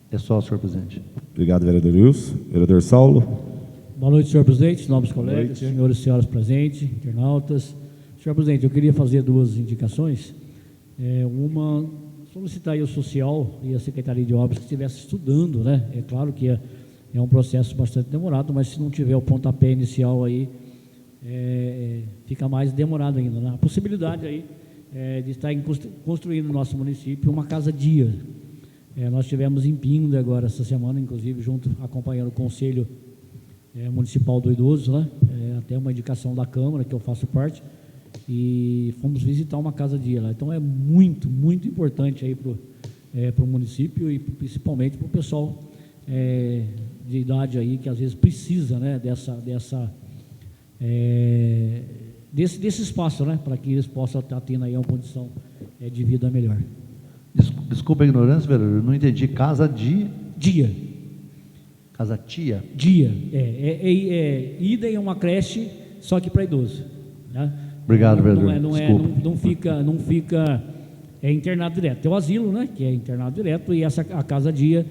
É só, senhor presidente. Obrigado, vereador Wilson. Vereador Saulo. Boa noite, senhor presidente, nobres colegas, senhores e senhoras presentes, internautas. Senhor presidente, eu queria fazer duas indicações. Uma, solicitar aí o social e a Secretaria de Obras que estivesse estudando, né? É claro que é um processo bastante demorado, mas se não tiver o pontapé inicial aí, fica mais demorado ainda, né? A possibilidade aí de estar construindo no nosso município uma casa-dia. Nós tivemos em Pinda agora essa semana, inclusive, acompanhando o Conselho Municipal do Idoso, né? Até uma indicação da Câmara, que eu faço parte, e fomos visitar uma casa-dia lá. Então, é muito, muito importante aí para o município e principalmente para o pessoal de idade aí, que às vezes precisa, né, desse espaço, né, para que eles possam estar tendo aí uma condição de vida melhor. Desculpa a ignorância, vereador, eu não entendi. Dia. Casa tia? Dia. Ida é uma creche, só que para idoso, né? Obrigado, vereador. Não fica internado direto. Tem o asilo, né, que é internado direto, e a casa-dia,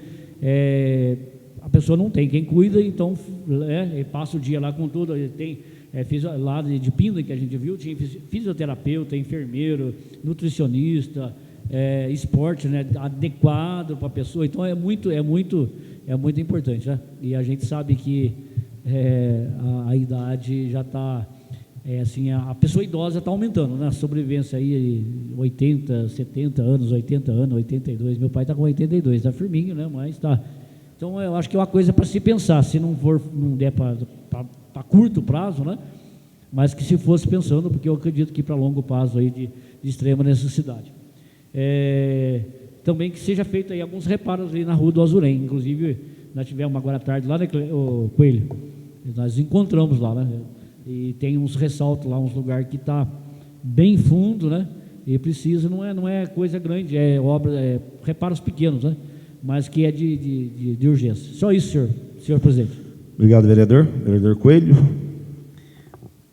a pessoa não tem quem cuida, então passa o dia lá com tudo. Tem lá de Pinda, que a gente viu, tinha fisioterapeuta, enfermeiro, nutricionista, esporte, né, adequado para a pessoa. Então, é muito importante, né? E a gente sabe que a idade já está... assim, a pessoa idosa está aumentando, né? A sobrevivência aí, 80, 70 anos, 80 anos, 82. Meu pai está com 82, está firminho, né? Mas está. Então, eu acho que é uma coisa para se pensar, se não der para curto prazo, né? Mas que se fosse pensando, porque eu acredito que para longo prazo aí de extrema necessidade. Também que seja feito aí alguns reparos ali na Rua do Azurém. Inclusive, nós tivemos agora à tarde lá, né, Coelho? Nós encontramos lá, né? E tem uns ressaltos lá, uns lugares que está bem fundo, né? E precisa, não é coisa grande, reparos pequenos, né? Mas que é de urgência. Só isso, senhor presidente. Obrigado, vereador. Vereador Coelho.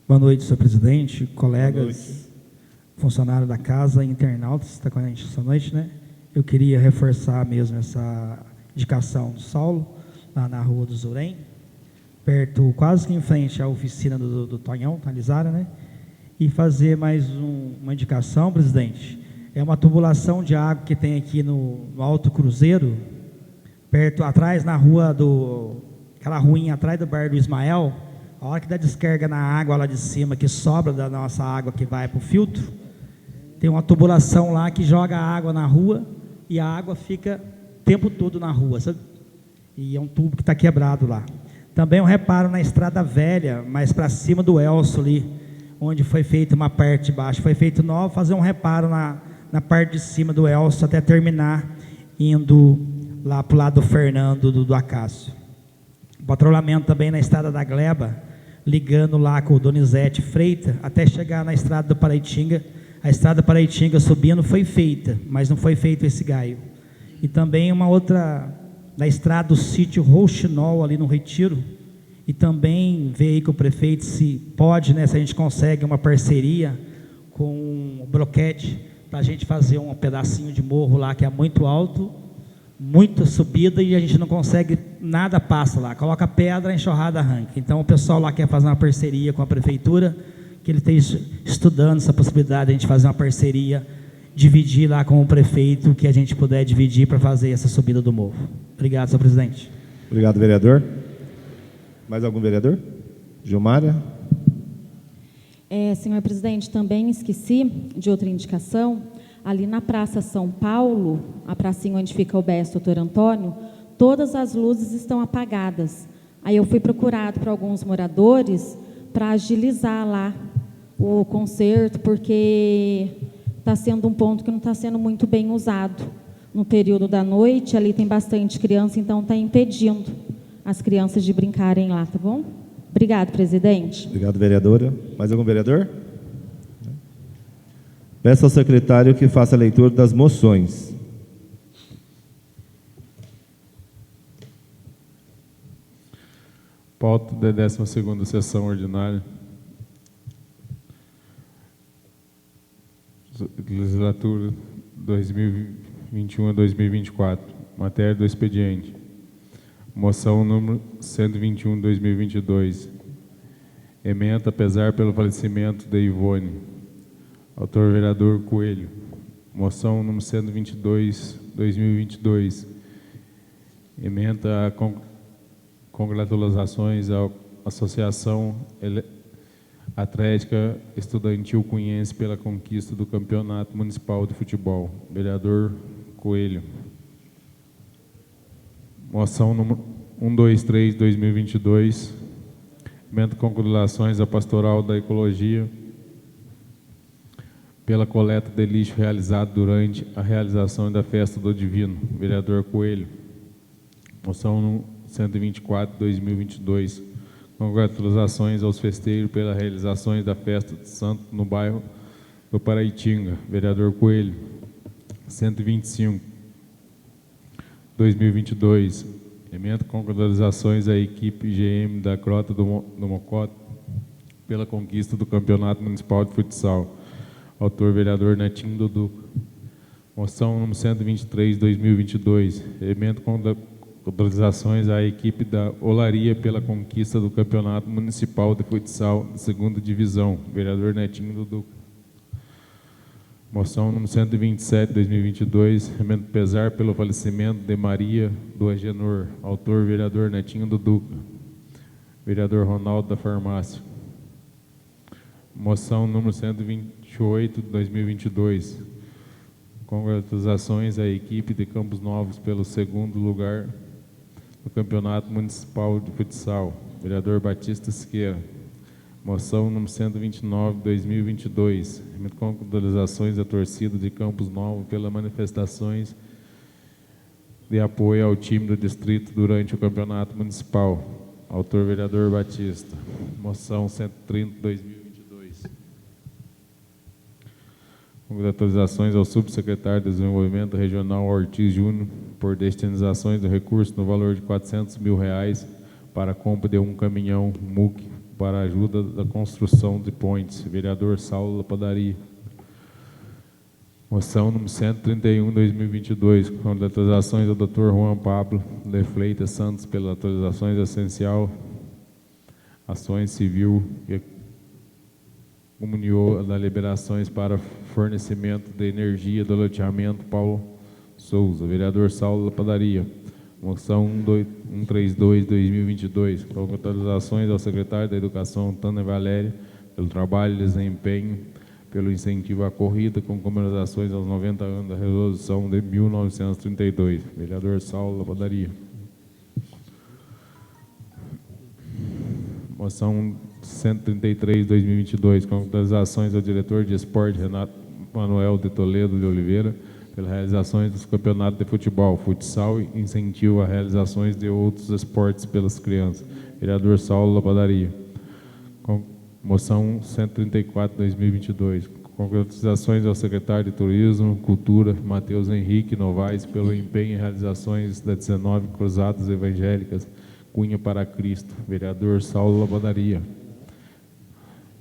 Boa noite, senhor presidente, colegas, funcionários da casa, internautas, que está com a gente essa noite, né? Eu queria reforçar mesmo essa indicação do Saulo, lá na Rua do Zurém, perto, quase que em frente à oficina do Tonhão, Talizara, né? E fazer mais uma indicação, presidente. É uma tubulação de água que tem aqui no Alto Cruzeiro, perto, atrás, na rua aquela ruinha atrás do bar do Ismael. A hora que dá descarga na água lá de cima, que sobra da nossa água que vai para o filtro, tem uma tubulação lá que joga a água na rua e a água fica o tempo todo na rua, sabe? E é um tubo que está quebrado lá. Também um reparo na Estrada Velha, mais para cima do Elso ali, onde foi feita uma parte de baixo, foi feito novo, fazer um reparo na parte de cima do Elso até terminar indo lá para o lado do Fernando do Acácio. Patrulhamento também na Estrada da Gleba, ligando lá com o Donizete Freitas, até chegar na estrada do Paraitinga. A estrada Paraitinga subindo foi feita, mas não foi feito esse gaio. E também uma outra, na estrada do sítio Rouxinol, ali no Retiro, e também ver aí com o prefeito se pode, né, se a gente consegue uma parceria com o Broquete, para a gente fazer um pedacinho de morro lá que é muito alto, muita subida, e a gente não consegue, nada passa lá, coloca pedra, a enxurrada arranca. Então o pessoal lá quer fazer uma parceria com a prefeitura, que ele esteja estudando essa possibilidade de a gente fazer uma parceria, dividir lá com o prefeito, que a gente puder dividir para fazer essa subida do morro. Obrigado, senhor presidente. Obrigado, vereador. Mais algum vereador? Gilmária? Senhor presidente, também esqueci de outra indicação. Ali na Praça São Paulo, a pracinha onde fica o BES Doutor Antônio, todas as luzes estão apagadas. Aí eu fui procurado por alguns moradores para agilizar lá o conserto, porque está sendo um ponto que não está sendo muito bem usado. No período da noite, ali tem bastante criança, então está impedindo as crianças de brincarem lá, tá bom? Obrigado, presidente. Obrigado, vereadora. Mais algum vereador? Peço ao secretário que faça a leitura das moções. Pauta da 12ª sessão ordinária. Legislatura 2021 a 2024. Matéria do expediente. Moção número 121, 2022. Ementa, pesar pelo falecimento de Ivone. Autor, vereador Coelho. Moção número 122, 2022. Ementa congratulações à Associação Atlética Estudantil Cunhense pela conquista do Campeonato Municipal de Futebol. Vereador Coelho. Moção número 123, 2022. Ementa congratulações à Pastoral da Ecologia pela coleta de lixo realizada durante a realização da Festa do Divino. Vereador Coelho. Moção número 124, 2022. Congratulações aos festeiros pela realização da Festa de Santo no bairro do Paraitinga. Vereador Coelho. 125, 2022. Ementa congratulações à equipe GM da Crota do Mocota pela conquista do Campeonato Municipal de Futsal. Autor, vereador Netinho Dudu. Moção número 123, 2022. Ementa congratulações à equipe da Olaria pela conquista do Campeonato Municipal de Futsal de 2ª Divisão. Vereador Netinho Dudu. Moção número 127, 2022, ementa pesar pelo falecimento de Maria do Agenor. Autor, vereador Netinho Dudu. Vereador Ronaldo da Farmácia. Moção número 128, 2022. Congratulações à equipe de Campos Novos pelo 2º lugar no Campeonato Municipal de Futsal. Vereador Batista Siqueira. Moção número 129, 2022. Congratulações à torcida de Campos Novos pelas manifestações de apoio ao time do distrito durante o Campeonato Municipal. Autor, vereador Batista. Moção 130, 2022. Congratulações ao subsecretário de Desenvolvimento Regional Ortiz Júnior por destinações do recurso no valor de R$400 mil para a compra de um caminhão MUC para a ajuda da construção de pontes. Vereador Saulo da Padaria. Moção número 131, 2022. Congratulações ao Dr. Juan Pablo de Freitas Santos pelas atualizações essencial, ações civil que comuniou das liberações para fornecimento de energia do loteamento Paulo Souza. Vereador Saulo da Padaria. Moção 132, 2022. Congratulações ao secretário da Educação, Tânia Valéria, pelo trabalho e desempenho, pelo incentivo à corrida, com comemorações aos 90 anos da Resolução de 1932. Vereador Saulo da Padaria. Moção 133, 2022. Congratulações ao diretor de esporte, Renato Manuel de Toledo de Oliveira, pelas realizações dos campeonatos de futebol, futsal e incentivo a realizações de outros esportes pelas crianças. Vereador Saulo da Padaria. Moção 134/2022. Congratulações ao secretário de Turismo, Cultura, Matheus Henrique Novaes, pelo empenho em realizações das 19 Cruzadas Evangélicas Cunha para Cristo. Vereador Saulo Labadaria.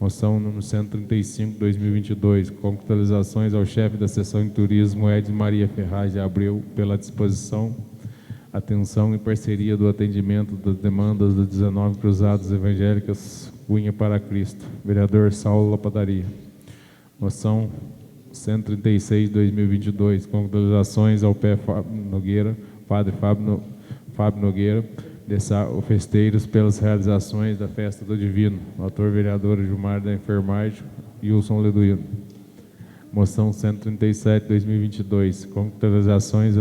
Moção número 135/2022. Congratulações ao chefe da seção de turismo, Ed Maria Ferraz de Abreu, pela disposição, atenção e parceria do atendimento das demandas das 19 Cruzadas Evangélicas Cunha para Cristo. Vereador Saulo Labadaria. Moção 136/2022. Congratulações ao Padre Fábio Nogueira, o Festeiros, pelas realizações da Festa do Divino. Autor vereador Gilmar da Enfermagem, Wilson Leduino. Moção 137/2022. Congratulações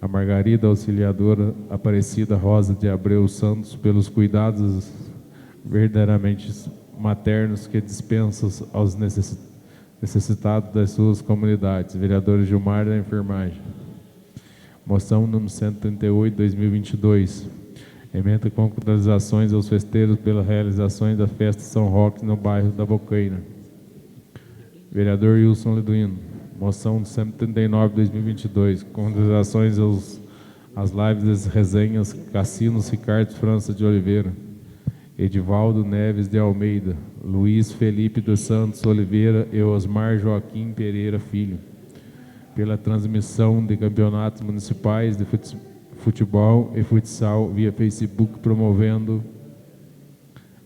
a Margarida Auxiliadora Aparecida Rosa de Abreu Santos pelos cuidados verdadeiramente maternos que dispensam aos necessitados das suas comunidades. Vereador Gilmar da Enfermagem. Moção número 138/2022. Emenda com congratulações aos festeiros pelas realizações da festa São Roque no bairro da Bocaina. Vereador Wilson Leduino. Moção 139/2022. Congratulações às lives das resenhas Cassinos Ricardo França de Oliveira, Edivaldo Neves de Almeida, Luiz Felipe dos Santos Oliveira e Osmar Joaquim Pereira Filho, pela transmissão de campeonatos municipais de futebol e futsal via Facebook, promovendo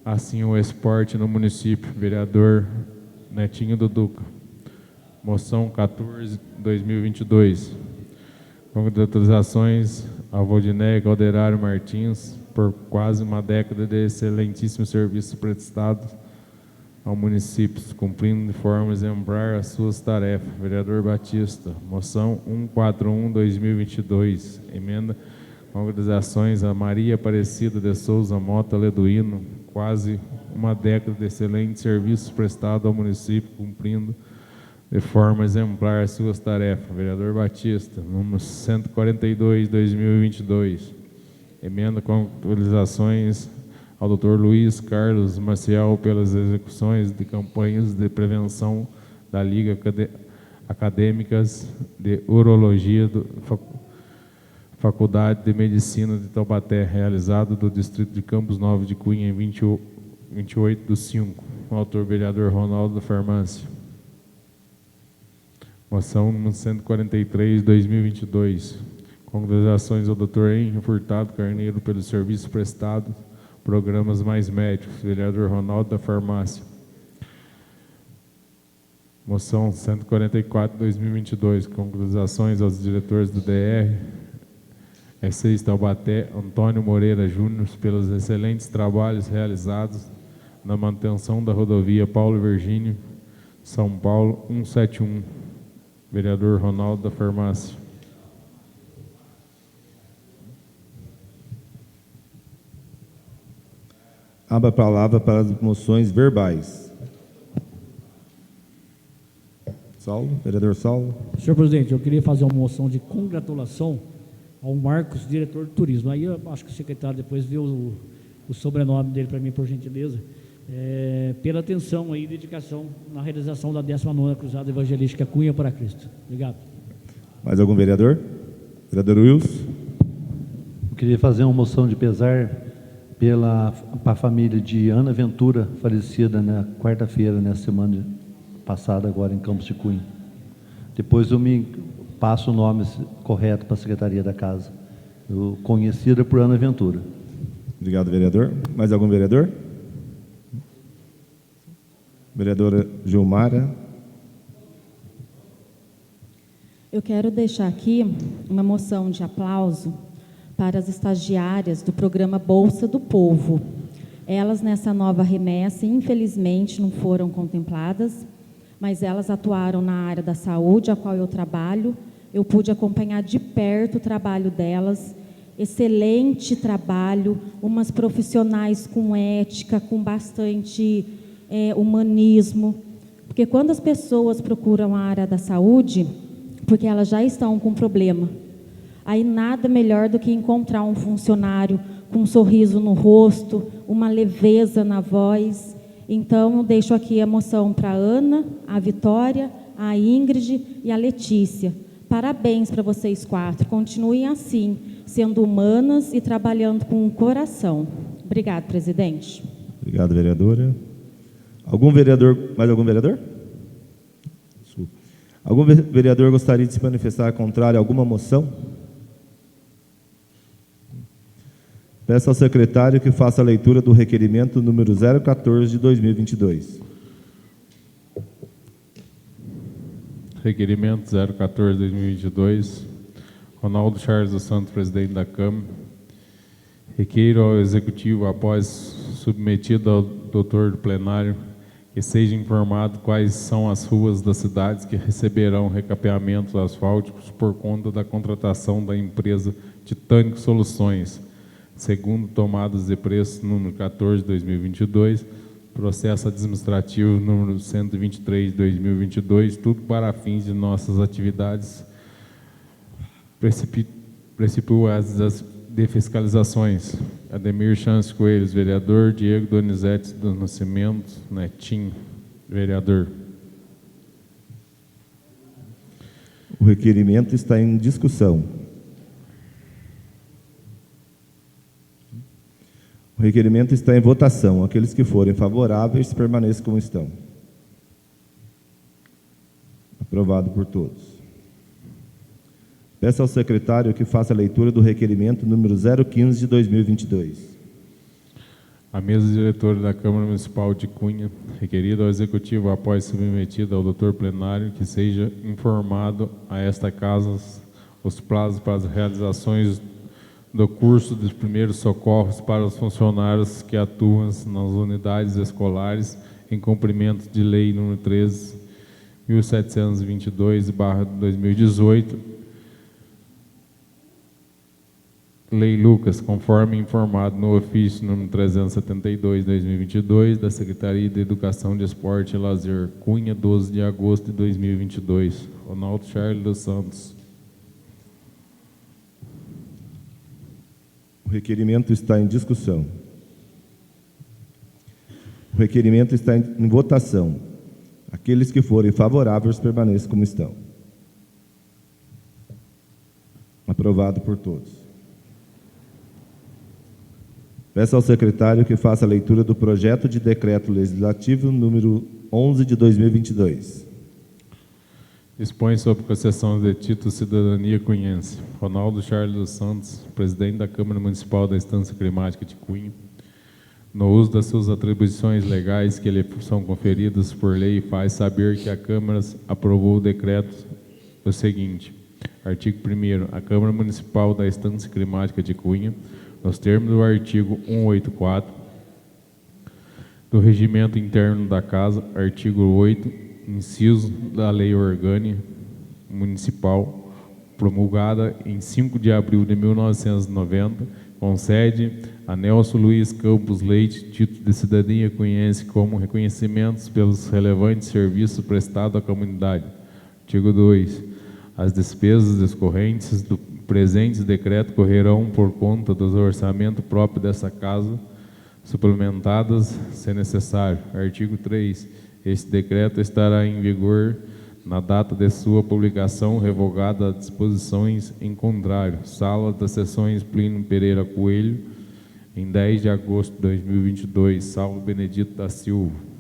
assim o esporte no município. Vereador Netinho do Duca. Moção 14/2022. Congratulações ao Valdiné Galderário Martins por quase uma década de excelentíssimo serviço prestado ao município, cumprindo de forma exemplar as suas tarefas. Vereador Batista. Moção 141/2022. Emenda congratulações a Maria Aparecida de Souza Mota Leduino, quase uma década de excelente serviço prestado ao município, cumprindo de forma exemplar as suas tarefas. Vereador Batista. Número 142/2022. Emenda com atualizações ao Dr. Luiz Carlos Maciel pelas execuções de campanhas de prevenção da Liga Acadêmicas de Urologia da Faculdade de Medicina de Taubaté, realizado do Distrito de Campos Novos de Cunha em 28/5. Autor vereador Ronaldo da Farmácia. Moção número 143/2022. Congratulações ao Dr. Henrique Furtado Carneiro pelo serviço prestado, programas mais médicos. Vereador Ronaldo da Farmácia. Moção 144/2022. Congratulações aos diretores do DR, S6 Taubaté, Antônio Moreira Júnior, pelos excelentes trabalhos realizados na manutenção da rodovia Paulo Virgínio, São Paulo 171. Vereador Ronaldo da Farmácia. Abra a palavra para as moções verbais. Saulo, vereador Saulo. Senhor presidente, eu queria fazer uma moção de congratulação ao Marcos, diretor de turismo. Aí eu acho que o secretário depois viu o sobrenome dele para mim, por gentileza. Pela atenção e dedicação na realização da 19ª Cruzada Evangelística Cunha para Cristo. Obrigado. Mais algum vereador? Vereador Wilson. Eu queria fazer uma moção de pesar para a família de Ana Ventura, falecida na quarta-feira, na semana passada, agora em Campos de Cunha. Depois eu me passo o nome correto para a Secretaria da Casa. Conhecida por Ana Ventura. Obrigado, vereador. Mais algum vereador? Vereadora Gilmara. Eu quero deixar aqui uma moção de aplauso para as estagiárias do programa Bolsa do Povo. Elas, nessa nova remessa, infelizmente não foram contempladas, mas elas atuaram na área da saúde, a qual eu trabalho. Eu pude acompanhar de perto o trabalho delas, excelente trabalho, umas profissionais com ética, com bastante humanismo, porque quando as pessoas procuram a área da saúde, porque elas já estão com problema, aí nada melhor do que encontrar um funcionário com um sorriso no rosto, uma leveza na voz. Então, eu deixo aqui a moção para a Ana, a Vitória, a Ingrid e a Letícia. Parabéns para vocês 4. Continuem assim, sendo humanas e trabalhando com o coração. Obrigada, presidente. Obrigado, vereadora. Mais algum vereador? Desculpa. Algum vereador gostaria de se manifestar contrário a alguma moção? Peço ao secretário que faça a leitura do requerimento número 014 de 2022. Requerimento 014 de 2022. Ronaldo Charles dos Santos, presidente da Câmara. Requeiro ao Executivo, após submetido ao doutor do plenário, que seja informado quais são as ruas das cidades que receberão recapeamentos asfálticos por conta da contratação da empresa Titânico Soluções, segundo tomadas de preço número 14 de 2022, processo administrativo número 123 de 2022, tudo para fins de nossas atividades precipituadas de fiscalizações. Ademir Chance Coelhos, vereador. Diego Donizete do Nascimento Netinho, vereador. O requerimento está em discussão. O requerimento está em votação. Aqueles que forem favoráveis, permaneçam como estão. Aprovado por todos. Peço ao secretário que faça a leitura do requerimento número 015 de 2022. A mesa diretora da Câmara Municipal de Cunha, requerida ao Executivo, após submetida ao doutor plenário, que seja informado a esta casa os prazos para as realizações do curso dos primeiros socorros para os funcionários que atuam nas unidades escolares em cumprimento de lei número 13.722/2018, Lei Lucas, conforme informado no ofício número 372/2022 da Secretaria de Educação, Desporto e Lazer, Cunha, 12 de agosto de 2022. Ronaldo Charles dos Santos. O requerimento está em discussão. O requerimento está em votação. Aqueles que forem favoráveis, permaneçam como estão. Aprovado por todos. Peço ao secretário que faça a leitura do projeto de decreto legislativo número 11 de 2022. Dispõe sobre concessão de título de cidadania cunhense. Ronaldo Charles dos Santos, presidente da Câmara Municipal da Estância Climática de Cunha, no uso das suas atribuições legais que lhe são conferidas por lei, faz saber que a Câmara aprovou o decreto do seguinte: artigo 1º, a Câmara Municipal da Estância Climática de Cunha, nos termos do artigo 184 do Regimento Interno da Casa, artigo 8, inciso da Lei Orgânica Municipal, promulgada em 5 de abril de 1990, concede a Nelson Luiz Campos Leite título de cidadania cunhense como reconhecimentos pelos relevantes serviços prestados à comunidade. Artigo 2. As despesas decorrentes do presente decreto correrão por conta do orçamento próprio dessa casa, suplementadas, se necessário. Artigo 3. Este decreto estará em vigor na data de sua publicação, revogada as disposições em contrário. Sala das Sessões Plínio Pereira Coelho, em 10 de agosto de 2022. Salvo Benedito da Silva.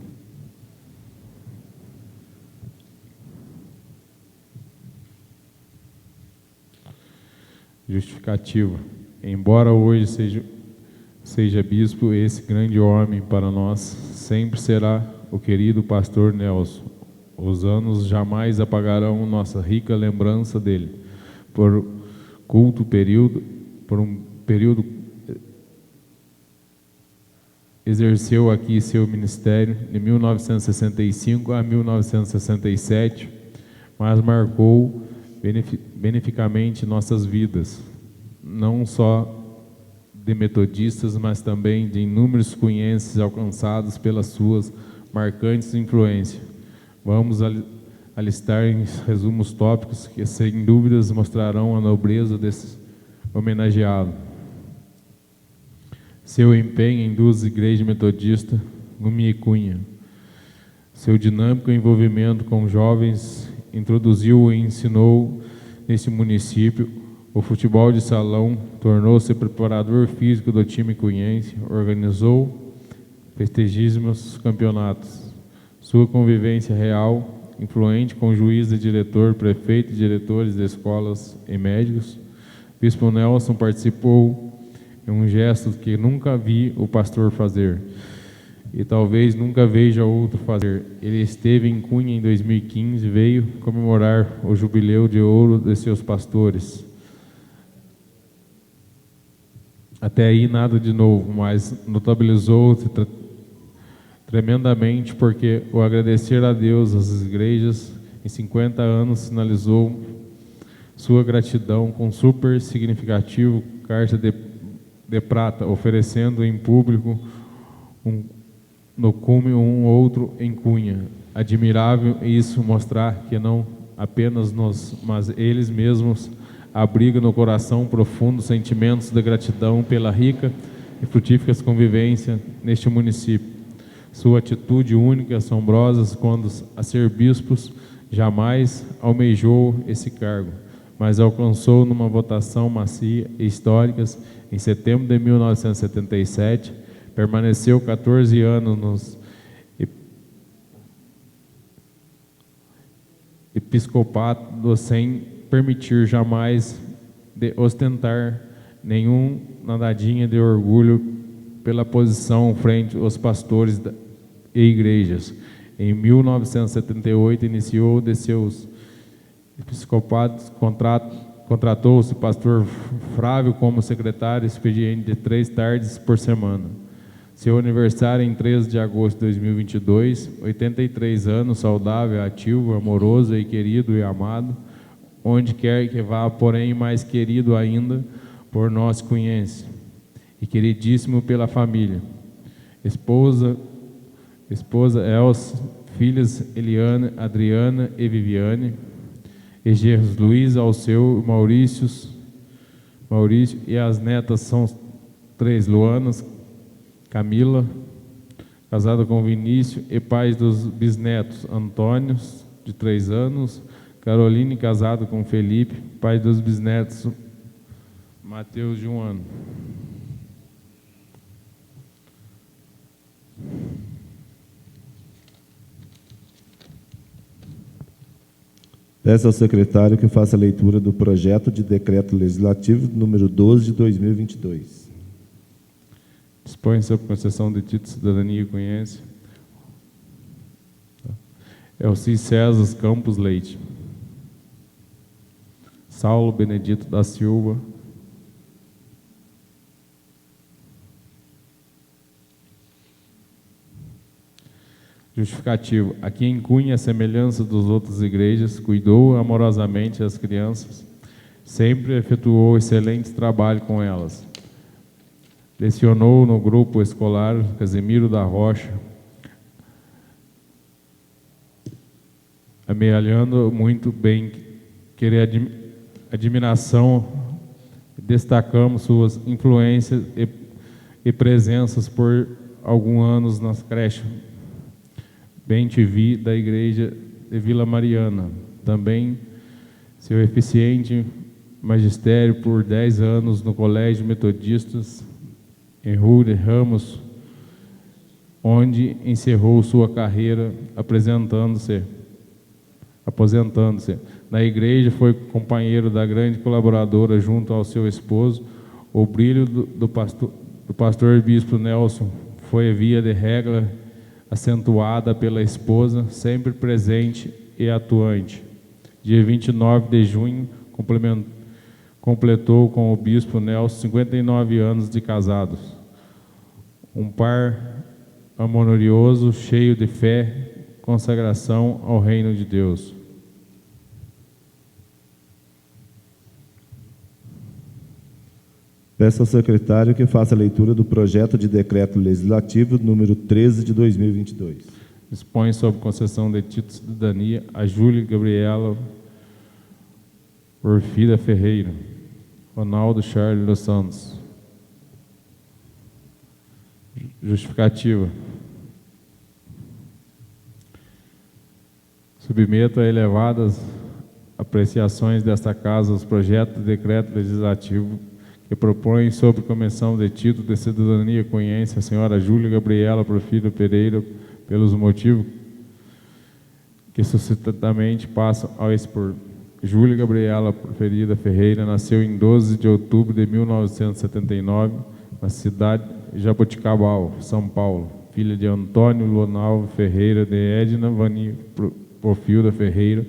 Justificativa. Embora hoje seja bispo, esse grande homem para nós sempre será o querido pastor Nelson. Os anos jamais apagarão nossa rica lembrança dele. Por um período exerceu aqui seu ministério de 1965 a 1967, mas marcou beneficamente nossas vidas, não só de metodistas, mas também de inúmeros cunhenses alcançados pelas suas marcantes influências. Vamos alistar em resumos tópicos que, sem dúvidas, mostrarão a nobreza desse homenageado. Seu empenho em duas igrejas metodistas, Gumi e Cunha. Seu dinâmico envolvimento com jovens introduziu e ensinou nesse município o futebol de salão, tornou-se preparador físico do time cunhense, organizou prestigiosíssimos campeonatos. Sua convivência real, influente com juiz, diretor, prefeito e diretores de escolas e médicos, Bispo Nelson participou em um gesto que nunca vi o pastor fazer e talvez nunca veja outro fazer. Ele esteve em Cunha em 2015 e veio comemorar o jubileu de ouro de seus pastores. Até aí nada de novo, mas notabilizou-se tremendamente porque o agradecer a Deus às igrejas em 50 anos sinalizou sua gratidão com super significativo carta de prata, oferecendo em público no cume um outro em Cunha. Admirável isso mostrar que não apenas nós, mas eles mesmos abrigam no coração profundos sentimentos de gratidão pela rica e frutífera convivência neste município. Sua atitude única e assombrosa quando a ser bispos jamais almejou esse cargo, mas alcançou numa votação macia e histórica em setembro de 1977, permaneceu 14 anos nos episcopato sem permitir jamais de ostentar nenhum nadadinha de orgulho pela posição frente aos pastores e igrejas. Em 1978 iniciou de seus episcopados, contratou-se o pastor Frávio como secretário expediente de 3 tardes por semana. Seu aniversário em 13 de agosto de 2022, 83 anos, saudável, ativo, amoroso e querido e amado, onde quer que vá, porém mais querido ainda por nós cunhenses, e queridíssimo pela família. Esposa Elsa, filhas Eliana, Adriana e Viviane, e genros Luiz, Alceu, Maurício, e as netas são 3, Luanas, Camila, casada com Vinícius, e pais dos bisnetos, Antônio, de 3 anos, Caroline, casada com Felipe, pai dos bisnetos, Mateus, de 1 ano. Peço ao secretário que faça a leitura do projeto de decreto legislativo número 12 de 2022. Dispõe sobre concessão de título de cidadania e conhece. Elci César Campos Leite. Saulo Benedito da Silva. Justificativo. Aqui em Cunha, a semelhança das outras igrejas, cuidou amorosamente das crianças, sempre efetuou excelente trabalho com elas. Lecionou no grupo escolar Casimiro da Rocha, amealhando muito bem, querer admiração, destacamos suas influências e presenças por alguns anos nas creches Bem-te-vi da igreja de Vila Mariana. Também seu eficiente magistério por 10 anos no Colégio Metodistas em Rua de Ramos, onde encerrou sua carreira aposentando-se. Na igreja foi companheiro da grande colaboradora junto ao seu esposo. O brilho do pastor Bispo Nelson foi via de regra acentuada pela esposa, sempre presente e atuante. Dia 29 de junho, completou com o Bispo Nelson 59 anos de casados. Um par harmonioso, cheio de fé, consagração ao reino de Deus. Peço ao secretário que faça a leitura do projeto de decreto legislativo número 13 de 2022. Dispõe sobre concessão de título de cidadania a Júlia Gabriela Orfida Ferreira, Ronaldo Charles dos Santos. Justificativa. Submeto a elevadas apreciações desta Casa os projetos de decreto legislativo que propõem sobre comissão de título de cidadania e conhece a senhora Júlia Gabriela Porfírio Pereira pelos motivos que suscitadamente passam ao expor. Júlia Gabriela Porfírio Ferreira nasceu em 12 de outubro de 1979 na cidade de Jaboticabal, São Paulo, filha de Antônio Lonalvo Ferreira de Edna Vani Porfírio Ferreira.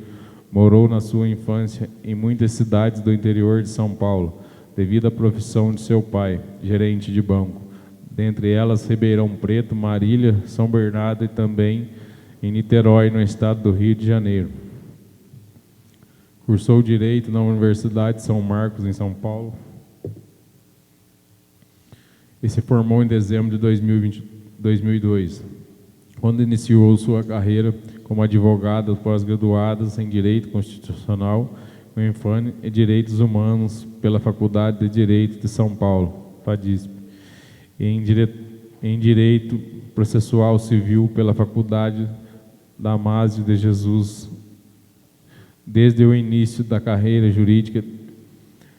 Morou na sua infância em muitas cidades do interior de São Paulo, devido à profissão de seu pai, gerente de banco. Dentre elas, Ribeirão Preto, Marília, São Bernardo e também em Niterói, no estado do Rio de Janeiro. Cursou Direito na Universidade de São Marcos, em São Paulo, e se formou em dezembro de 2002, quando iniciou sua carreira como advogada pós-graduada em Direito Constitucional, com ênfase em Direitos Humanos pela Faculdade de Direito de São Paulo, FADISP, e em Direito Processual Civil pela Faculdade Damásio de Jesus. Desde o início da carreira jurídica,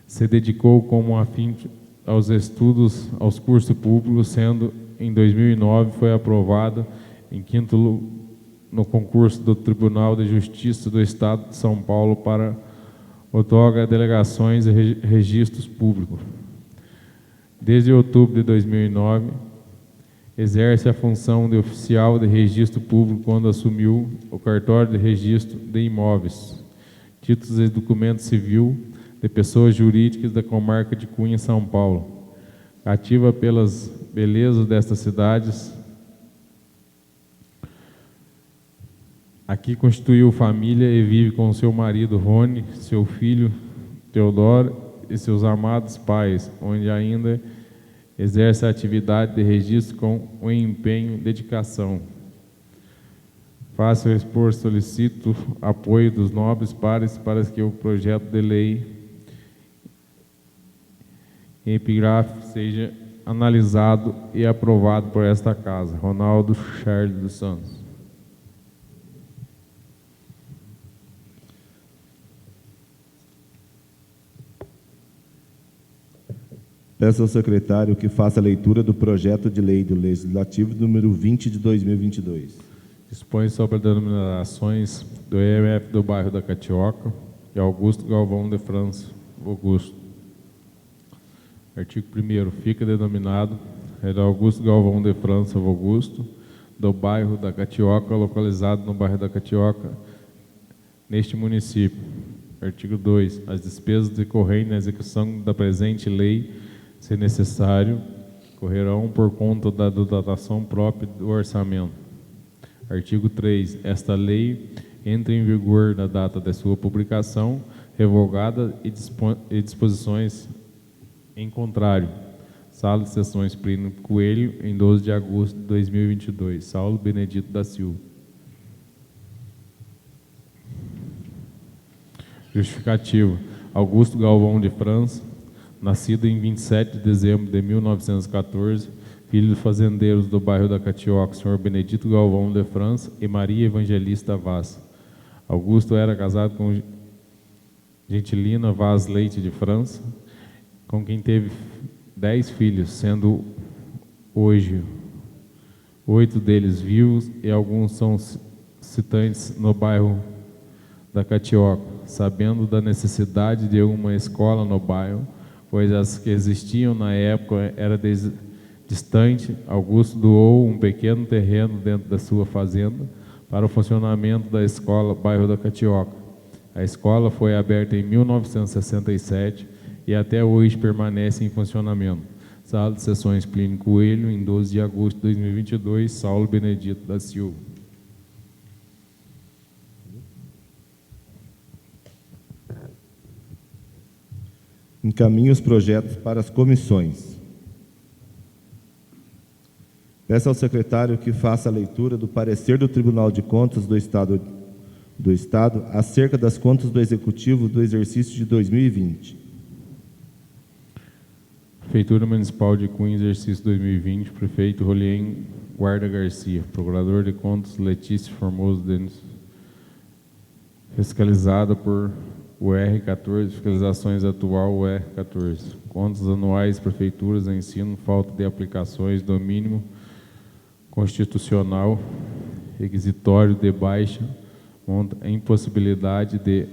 se dedicou como afim aos estudos, aos cursos públicos, sendo em 2009 foi aprovado em quinto lugar no concurso do Tribunal de Justiça do Estado de São Paulo para outorgar delegações e registros públicos. Desde outubro de 2009, exerce a função de oficial de registro público quando assumiu o cartório de registro de imóveis, títulos e documento civil de pessoas jurídicas da comarca de Cunha, São Paulo. Cativa pelas belezas destas cidades, aqui constituiu família e vive com seu marido Rony, seu filho Teodoro e seus amados pais, onde ainda exerce a atividade de registro com o empenho e dedicação. Faço expor, solicito apoio dos nobres pares para que o projeto de lei em epígrafe seja analisado e aprovado por esta Casa. Ronaldo Charles dos Santos. Peço ao secretário que faça a leitura do projeto de lei do Legislativo número 20 de 2022. Dispõe sobre as denominações do EMF do bairro da Catioca e Augusto Galvão de França, Augusto. Artigo 1º. Fica denominado Augusto Galvão de França, Augusto, do bairro da Catioca, localizado no bairro da Catioca, neste município. Artigo 2. As despesas decorrentes na execução da presente lei, se necessário, correrão por conta da dotação própria do orçamento. Artigo 3. Esta lei entra em vigor na data de sua publicação, revogada e disposições em contrário. Sala de Sessões Plínio Coelho, em 12 de agosto de 2022. Saulo Benedito da Silva. Justificativo. Augusto Galvão de França, nascido em 27 de dezembro de 1914, filho de fazendeiros do bairro da Catioca, senhor Benedito Galvão de França e Maria Evangelista Vaz. Augusto era casado com Gentilina Vaz Leite de França, com quem teve 10 filhos, sendo hoje 8 deles vivos e alguns são citantes no bairro da Catioca. Sabendo da necessidade de uma escola no bairro, pois as que existiam na época era distante, Augusto doou um pequeno terreno dentro da sua fazenda para o funcionamento da escola bairro da Catioca. A escola foi aberta em 1967 e até hoje permanece em funcionamento. Sala de Sessões Plínio Coelho, em 12 de agosto de 2022, Saulo Benedito da Silva. Encaminhe os projetos para as comissões. Peço ao secretário que faça a leitura do parecer do Tribunal de Contas do Estado acerca das contas do Executivo do exercício de 2020. Prefeitura Municipal de Cunha, exercício 2020, prefeito Rolien Guarda Garcia, procurador de contas Letícia Formoso Denis, fiscalizada por UR14, fiscalizações atual UR14, contas anuais prefeituras de ensino, falta de aplicações do mínimo constitucional, requisitório de baixa, impossibilidade de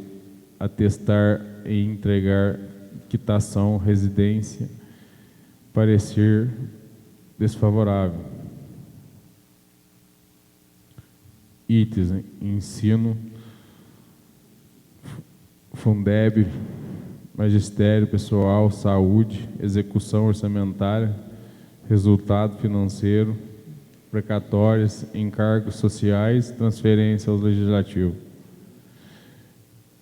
atestar e entregar quitação, residência, parecer desfavorável. Itens, ensino, Fundeb, magistério, pessoal, saúde, execução orçamentária, resultado financeiro, precatórias, encargos sociais, transferência ao Legislativo.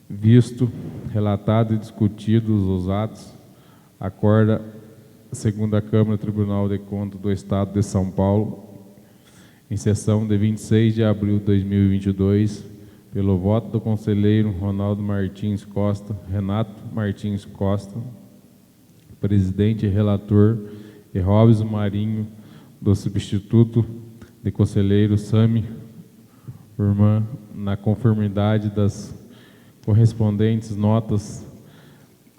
Visto, relatado e discutidos os atos, acorda a Segunda Câmara Tribunal de Contas do Estado de São Paulo, em sessão de 26 de abril de 2022, pelo voto do conselheiro Ronaldo Martins Costa, Renato Martins Costa, presidente e relator, e Robson Marinho, do substituto de conselheiro Sami Urman, na conformidade das correspondentes notas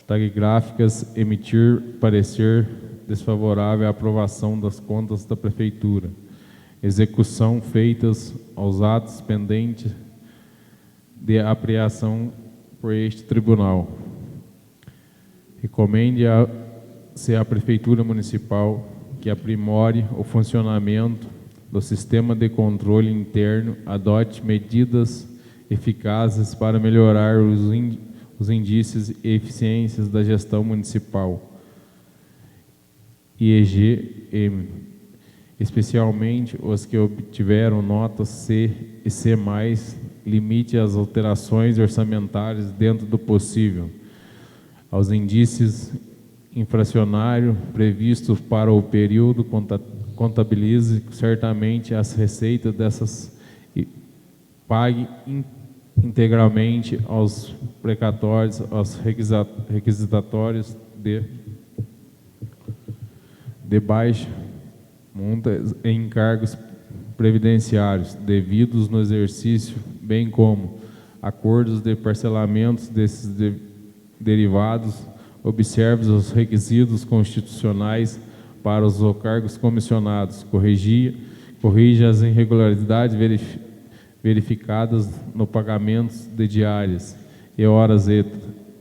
taquigráficas, emitir parecer desfavorável à aprovação das contas da Prefeitura. Execução feitas aos atos pendentes de apreensão por este tribunal. Recomende-se à Prefeitura Municipal que aprimore o funcionamento do sistema de controle interno, adote medidas eficazes para melhorar os indícios e eficiências da gestão municipal. IEGM, especialmente os que obtiveram notas C e C+, limite as alterações orçamentárias dentro do possível aos indícios infracionários previstos para o período, contabilize certamente as receitas dessas e pague integralmente aos precatórios, aos requisitatórios de baixa monta em encargos previdenciários devidos no exercício, bem como acordos de parcelamentos desses derivados, observe os requisitos constitucionais para os cargos comissionados, corrija as irregularidades verificadas no pagamento de diárias e horas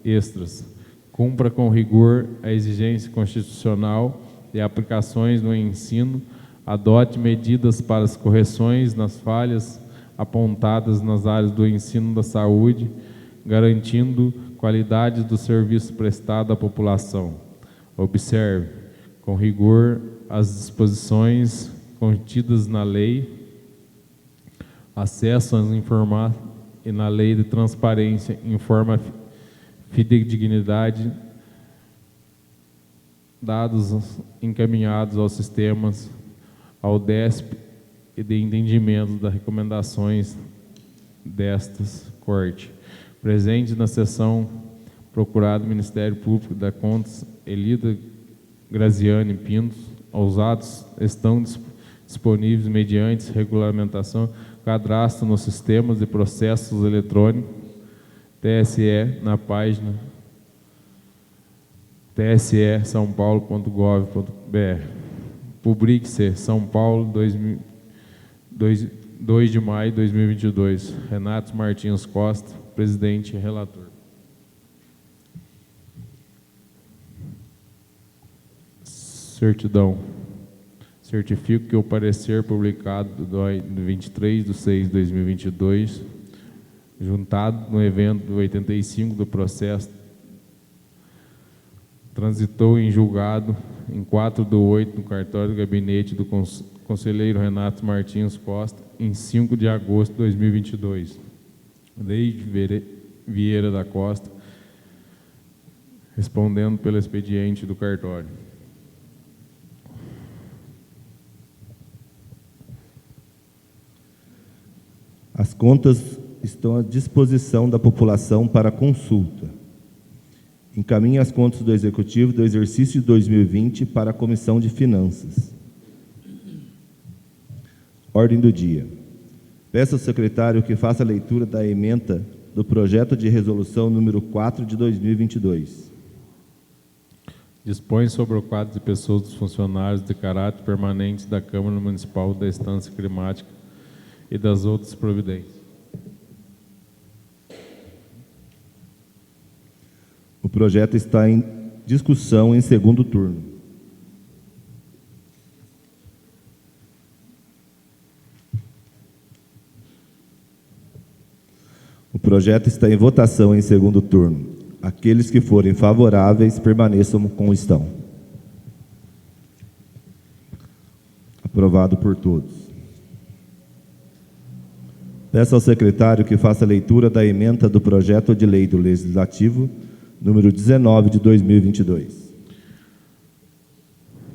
extras, cumpra com rigor a exigência constitucional de aplicações no ensino, adote medidas para as correções nas falhas apontadas nas áreas do ensino da saúde, garantindo qualidade do serviço prestado à população. Observe, com rigor, as disposições contidas na lei, acesso às informações e na lei de transparência, informa fidedignidade, dados encaminhados aos sistemas, ao DESP e de entendimento das recomendações destas Corte. Presente na sessão, procurado Ministério Público da Contas, Elida Graziani Pinto, os atos estão disponíveis mediante regulamentação, cadastro nos sistemas de processos eletrônicos, TSE, na página tse.saopaulo.gov.br. Publique-se, São Paulo, 2 de maio de 2022. Renato Martins Costa, presidente e relator. Certidão. Certifico que o parecer publicado do 23/6/2022, juntado no evento do 85 do processo, transitou em julgado em 4/8 no cartório do gabinete do conselheiro Renato Martins Costa, em 5 de agosto de 2022. Leide Vieira da Costa, respondendo pelo expediente do cartório. As contas estão à disposição da população para consulta. Encaminhe as contas do Executivo do exercício de 2020 para a Comissão de Finanças. Ordem do dia. Peço ao secretário que faça a leitura da ementa do projeto de resolução número 4 de 2022. Dispõe sobre o quadro de pessoas dos funcionários de caráter permanente da Câmara Municipal da Estância Climática e das outras providências. O projeto está em discussão em segundo turno. O projeto está em votação em segundo turno. Aqueles que forem favoráveis, permaneçam como estão. Aprovado por todos. Peço ao secretário que faça a leitura da ementa do projeto de lei do Legislativo, número 19 de 2022.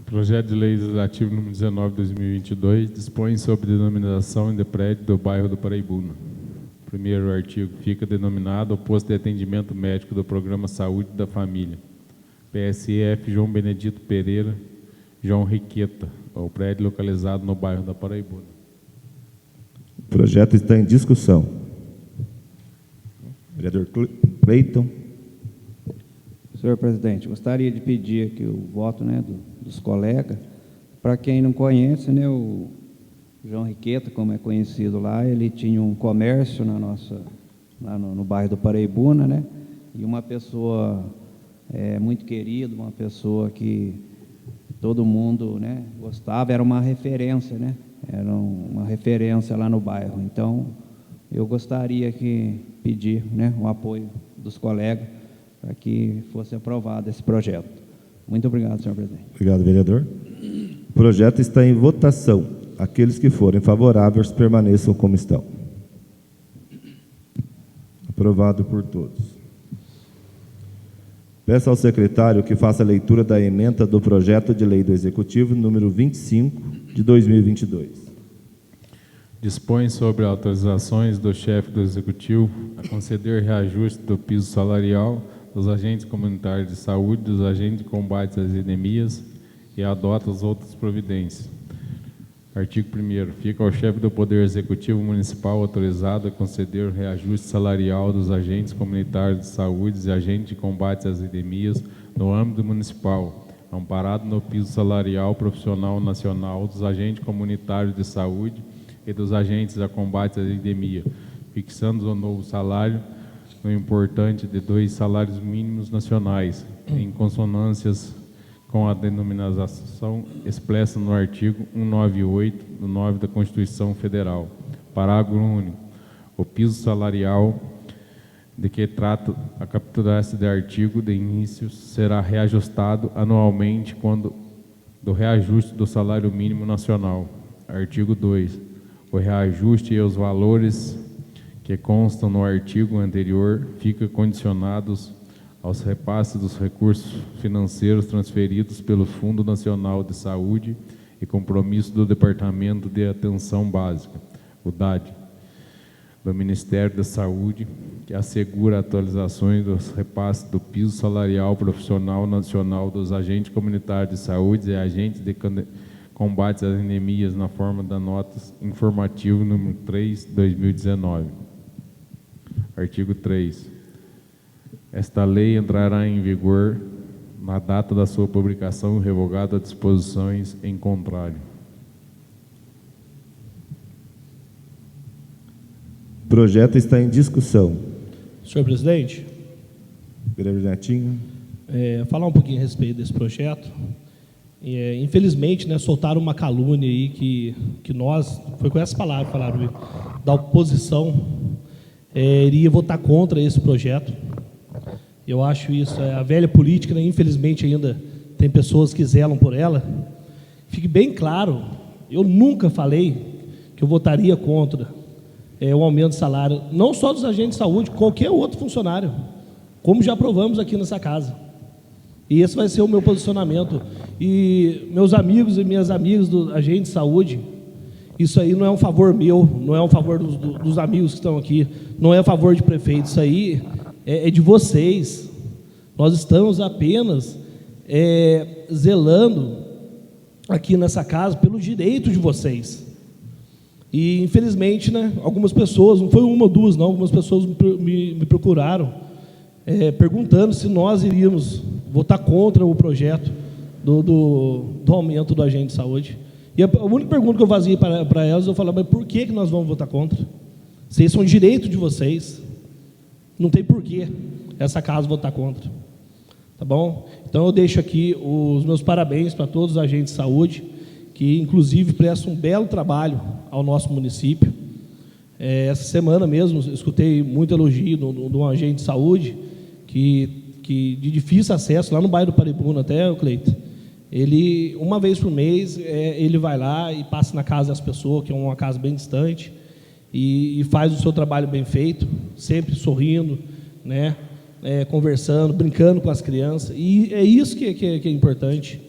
Projeto de Lei Legislativo número 19 de 2022 dispõe sobre denominação de prédio do bairro do Paraibuna. Primeiro artigo, fica denominado o posto de atendimento médico do Programa Saúde da Família, PSF João Benedito Pereira, João Riqueta, o prédio localizado no bairro da Paraibuna. O projeto está em discussão. Vereador Cleiton. Senhor presidente, gostaria de pedir aqui o voto, né, dos colegas. Para quem não conhece, né, o João Riqueta, como é conhecido lá, ele tinha um comércio lá no bairro do Paraibuna, né, e uma pessoa muito querida, uma pessoa que todo mundo, né, gostava, era uma referência, né, era uma referência lá no bairro. Então, eu gostaria que pedir, né, o apoio dos colegas para que fosse aprovado esse projeto. Muito obrigado, senhor presidente. Obrigado, vereador. O projeto está em votação. Aqueles que forem favoráveis, permaneçam como estão. Aprovado por todos. Peço ao secretário que faça a leitura da ementa do projeto de lei do Executivo, número 25, de 2022. Dispõe sobre autorizações do chefe do Executivo a conceder reajuste do piso salarial dos agentes comunitários de saúde, dos agentes de combate às endemias e adota as outras providências. Artigo 1º. Fica ao chefe do Poder Executivo Municipal autorizado a conceder o reajuste salarial dos agentes comunitários de saúde e agentes de combate às endemias no âmbito municipal, amparado no piso salarial profissional nacional dos agentes comunitários de saúde e dos agentes de combate às endemias, fixando o novo salário no importante de 2 salários mínimos nacionais, em consonâncias com a denominação expressa no artigo 198 do 9 da Constituição Federal. Parágrafo único. O piso salarial de que trata a captura de artigo de início será reajustado anualmente quando do reajuste do salário mínimo nacional. Artigo 2. O reajuste e os valores que constam no artigo anterior ficam condicionados aos repasses dos recursos financeiros transferidos pelo Fundo Nacional de Saúde e compromisso do Departamento de Atenção Básica, o DAD, do Ministério da Saúde, que assegura atualizações dos repasses do piso salarial profissional nacional dos agentes comunitários de saúde e agentes de combate às endemias na forma da nota informativa número 3, 2019. Artigo 3. Esta lei entrará em vigor na data da sua publicação, revogada disposições em contrário. O projeto está em discussão. Senhor presidente, Vereador Netinho. Falar um pouquinho a respeito desse projeto. Infelizmente, né, soltaram uma calúnia aí que nós, foi com essa palavra que falaram, da oposição, iria votar contra esse projeto. Eu acho isso, a velha política, né, infelizmente ainda tem pessoas que zelam por ela. Fique bem claro, eu nunca falei que eu votaria contra o aumento de salário, não só dos agentes de saúde, qualquer outro funcionário, como já aprovamos aqui nessa casa. E esse vai ser o meu posicionamento. E meus amigos e minhas amigas do agente de saúde, isso aí não é um favor meu, não é um favor dos amigos que estão aqui, não é um favor de prefeito, isso aí é de vocês. Nós estamos apenas zelando aqui nessa casa pelo direito de vocês. E, infelizmente, né, algumas pessoas, não foi uma ou duas, não, algumas pessoas me procuraram, perguntando se nós iríamos votar contra o projeto do aumento do agente de saúde. E a única pergunta que eu fazia para elas, eu falava, mas por que nós vamos votar contra? Se isso é um direito de vocês, não tem porquê essa casa votar contra. Tá bom? Então, eu deixo aqui os meus parabéns para todos os agentes de saúde, que, inclusive, prestam um belo trabalho ao nosso município. Essa semana mesmo, escutei muito elogio de um agente de saúde, que de difícil acesso, lá no bairro do Paribuna, até, Cleito. Ele, uma vez por mês, ele vai lá e passa na casa das pessoas, que é uma casa bem distante, e faz o seu trabalho bem feito, sempre sorrindo, né? Conversando, brincando com as crianças, e é isso que é importante.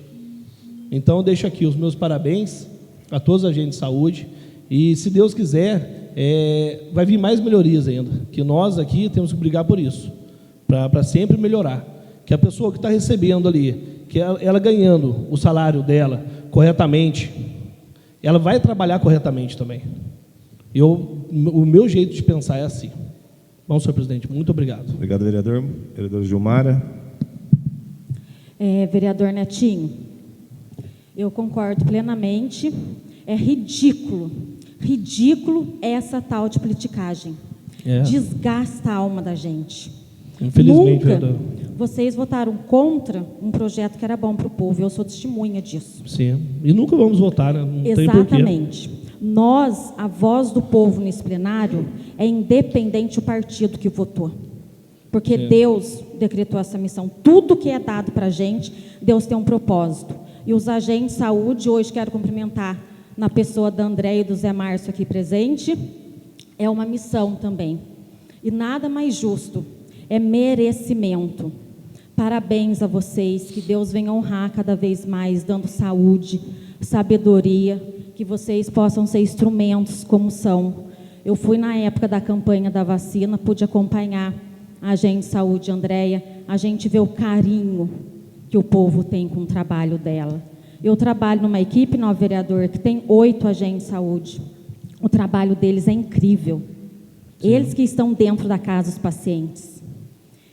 Então, eu deixo aqui os meus parabéns a todos os agentes de saúde, e, se Deus quiser, vai vir mais melhorias ainda, que nós aqui temos que brigar por isso, para sempre melhorar, que a pessoa que está recebendo ali, que ela ganhando o salário dela corretamente, ela vai trabalhar corretamente também. O meu jeito de pensar é assim. Bom, senhor presidente, muito obrigado. Obrigado, vereador. Vereadora Gilmara. Vereador Netinho, eu concordo plenamente. É ridículo essa tal de politicagem. Desgasta a alma da gente. Infelizmente, nunca vereador. Vocês votaram contra um projeto que era bom para o povo. Eu sou testemunha disso. Sim, e nunca vamos votar, né? Não Exatamente. Tem porquê. Nós, a voz do povo nesse plenário, é independente do partido que votou. Porque Deus decretou essa missão. Tudo que é dado para a gente, Deus tem um propósito. E os agentes de saúde, hoje quero cumprimentar na pessoa da Andréia e do Zé Márcio aqui presente, é uma missão também. E nada mais justo, é merecimento. Parabéns a vocês, que Deus venha honrar cada vez mais, dando saúde, sabedoria, que vocês possam ser instrumentos como são. Eu fui na época da campanha da vacina, pude acompanhar a agente de saúde, Andréia. A gente vê o carinho que o povo tem com o trabalho dela. Eu trabalho numa equipe, no vereador, que tem 8 agentes de saúde. O trabalho deles é incrível. Sim. Eles que estão dentro da casa dos pacientes.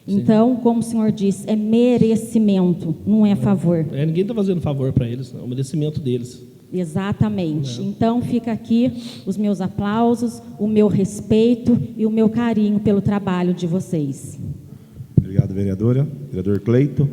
Sim. Então, como o senhor disse, é merecimento, não é favor. Ninguém está fazendo favor para eles, não, é o merecimento deles. Exatamente. Então, fica aqui os meus aplausos, o meu respeito e o meu carinho pelo trabalho de vocês. Obrigado, vereadora. Vereador Cleito.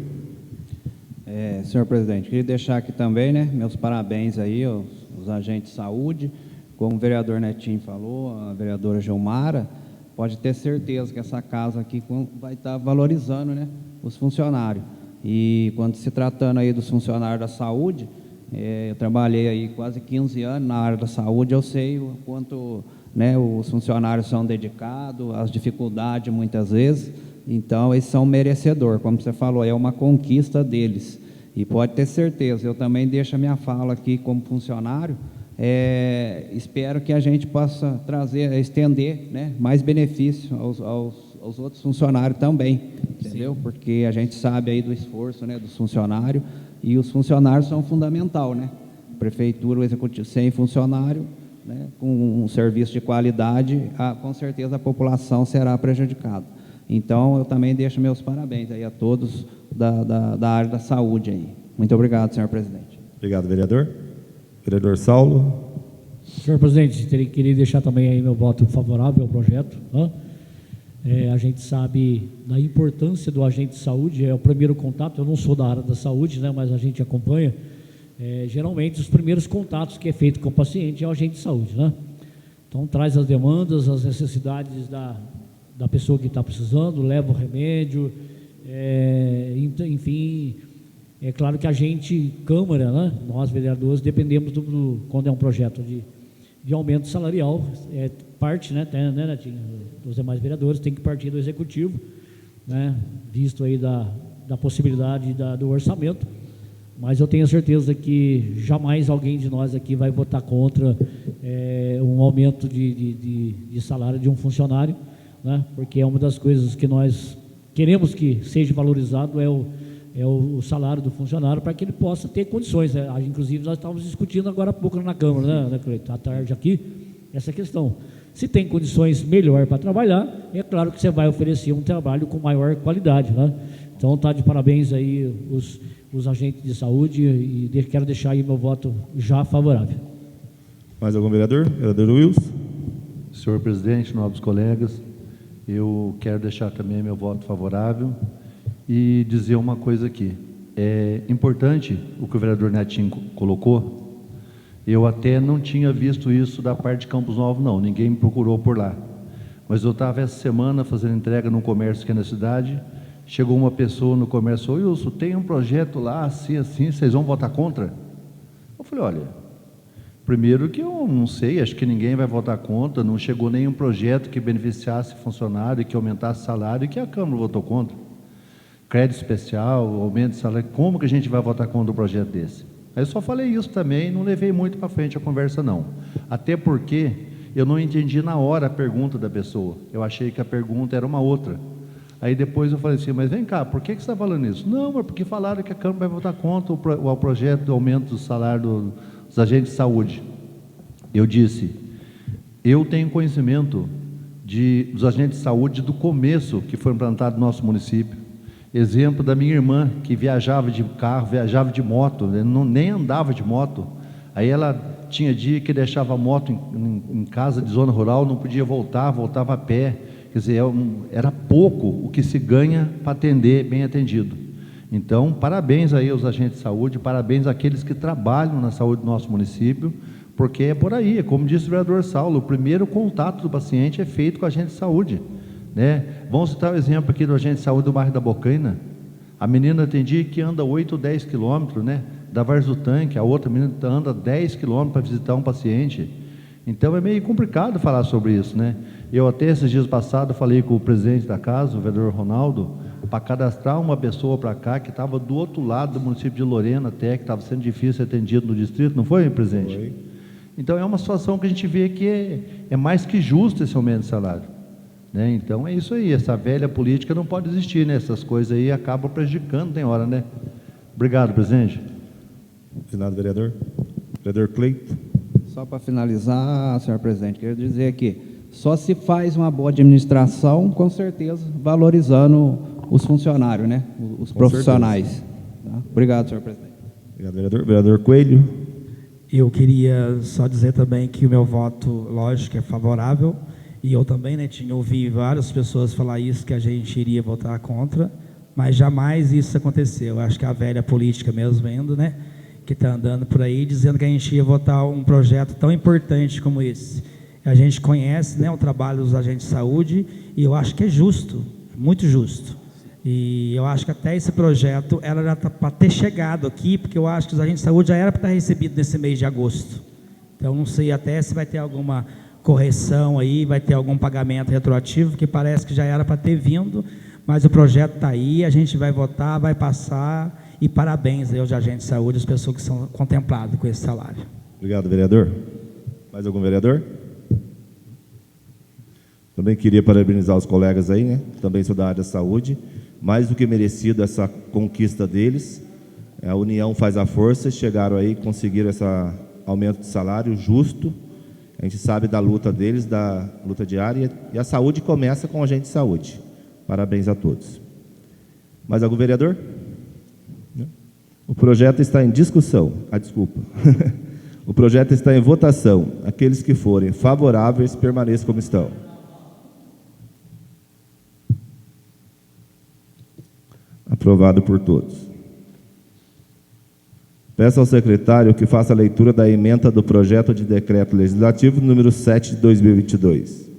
Senhor presidente, queria deixar aqui também, né, meus parabéns aí aos agentes de saúde. Como o vereador Netinho falou, a vereadora Gilmara, pode ter certeza que essa casa aqui vai estar valorizando, né, os funcionários. E quando se tratando aí dos funcionários da saúde, eu trabalhei aí quase 15 anos na área da saúde, eu sei o quanto, né, os funcionários são dedicados, as dificuldades muitas vezes, então eles são merecedores, como você falou, é uma conquista deles. E pode ter certeza, eu também deixo a minha fala aqui como funcionário, espero que a gente possa estender, né, mais benefício aos outros funcionários também, entendeu? Sim. Porque a gente sabe aí do esforço, né, dos funcionários, e os funcionários são fundamental, né? Prefeitura, o executivo, sem funcionário, né, com um serviço de qualidade, com certeza a população será prejudicada. Então, eu também deixo meus parabéns aí a todos da área da saúde aí. Muito obrigado, senhor presidente. Obrigado, vereador. Vereador Saulo. Senhor presidente, queria deixar também aí meu voto favorável ao projeto. A gente sabe da importância do agente de saúde, é o primeiro contato. Eu não sou da área da saúde, né, mas a gente acompanha. Geralmente, os primeiros contatos que é feito com o paciente é o agente de saúde, né? Então, traz as demandas, as necessidades da pessoa que está precisando, leva o remédio, enfim. É claro que a gente, Câmara, né, nós vereadores, dependemos quando é um projeto de aumento salarial, parte, né, Netinho, dos demais vereadores, tem que partir do Executivo, né, visto aí da possibilidade do orçamento, mas eu tenho certeza que jamais alguém de nós aqui vai votar contra um aumento de salário de um funcionário, né, porque é uma das coisas que nós queremos que seja valorizado o salário do funcionário para que ele possa ter condições, né? Inclusive, nós estávamos discutindo agora há pouco na Câmara, né, Cleiton, à tarde aqui, essa questão. Se tem condições melhor para trabalhar, é claro que você vai oferecer um trabalho com maior qualidade, né? Então, está de parabéns aí os agentes de saúde e quero deixar aí meu voto já favorável. Mais algum vereador? Vereador Wilson. Senhor presidente, nobres colegas, eu quero deixar também meu voto favorável e dizer uma coisa aqui. É importante o que o vereador Netinho colocou. Eu até não tinha visto isso da parte de Campos Novos, não. Ninguém me procurou por lá. Mas eu estava essa semana fazendo entrega num comércio aqui na cidade. Chegou uma pessoa no comércio: "Ô Wilson, tem um projeto lá, assim, assim, vocês vão votar contra?" Eu falei: "Olha, primeiro que eu não sei, acho que ninguém vai votar contra, não chegou nenhum projeto que beneficiasse funcionário, que aumentasse salário, e que a Câmara votou contra. Crédito especial, aumento de salário, como que a gente vai votar contra um projeto desse?" Aí eu só falei isso também, não levei muito para frente a conversa não. Até porque eu não entendi na hora a pergunta da pessoa, eu achei que a pergunta era uma outra. Aí depois eu falei assim: "Mas vem cá, por que você está falando isso?" "Não, é porque falaram que a Câmara vai votar contra o projeto do aumento do salário dos agentes de saúde." Eu disse: "Eu tenho conhecimento dos agentes de saúde do começo que foi implantado no nosso município. Exemplo da minha irmã, que viajava de carro, viajava de moto, nem andava de moto. Aí ela tinha dia que deixava a moto em casa de zona rural, não podia voltava a pé. Quer dizer, era pouco o que se ganha para atender bem atendido. Então, parabéns aí aos agentes de saúde, parabéns àqueles que trabalham na saúde do nosso município, porque é por aí, como disse o vereador Saulo, o primeiro contato do paciente é feito com a agente de saúde, né? Vamos citar o exemplo aqui do agente de saúde do bairro da Bocaina. A menina tem dia que anda 8 ou 10 quilômetros, né? Da Vargem do Tanque, a outra menina anda 10 quilômetros para visitar um paciente. Então é meio complicado falar sobre isso, né? Eu até esses dias passados falei com o presidente da casa, o vereador Ronaldo, para cadastrar uma pessoa para cá que estava do outro lado do município de Lorena até, que estava sendo difícil ser atendido no distrito, não foi, presidente? Foi. Então é uma situação que a gente vê que é mais que justo esse aumento de salário, né? Então é isso aí, essa velha política não pode existir, né? Essas coisas aí acabam prejudicando, tem hora, né? Obrigado, presidente. Senado vereador. Vereador Cleiton. Só para finalizar, senhor presidente, quero dizer que só se faz uma boa administração, com certeza, valorizando os funcionários, né? Os profissionais. Tá? Obrigado, senhor presidente. Obrigado, vereador. Vereador Coelho. Eu queria só dizer também que o meu voto, lógico, é favorável, e eu também, né, ouvi várias pessoas falar isso, que a gente iria votar contra, mas jamais isso aconteceu. Eu acho que a velha política mesmo indo, né, que está andando por aí, dizendo que a gente ia votar um projeto tão importante como esse. A gente conhece, né, o trabalho dos agentes de saúde, e eu acho que é justo, muito justo. E eu acho que até esse projeto ela já está para ter chegado aqui, porque eu acho que os agentes de saúde já era para estar recebido nesse mês de agosto. Então, não sei até se vai ter alguma correção aí, vai ter algum pagamento retroativo, que parece que já era para ter vindo, mas o projeto está aí, a gente vai votar, vai passar, e parabéns aí aos agentes de saúde, as pessoas que são contempladas com esse salário. Obrigado, vereador. Mais algum vereador? Também queria parabenizar os colegas aí, né? Também sou da área da saúde. Mais do que merecido essa conquista deles. A união faz a força, chegaram aí, conseguiram esse aumento de salário justo. A gente sabe da luta deles, da luta diária, e a saúde começa com a gente de saúde. Parabéns a todos. Mais algum vereador? O projeto está em discussão. Desculpa. O projeto está em votação. Aqueles que forem favoráveis, permaneçam como estão. Aprovado por todos. Peço ao secretário que faça a leitura da ementa do projeto de decreto legislativo número 7 de 2022.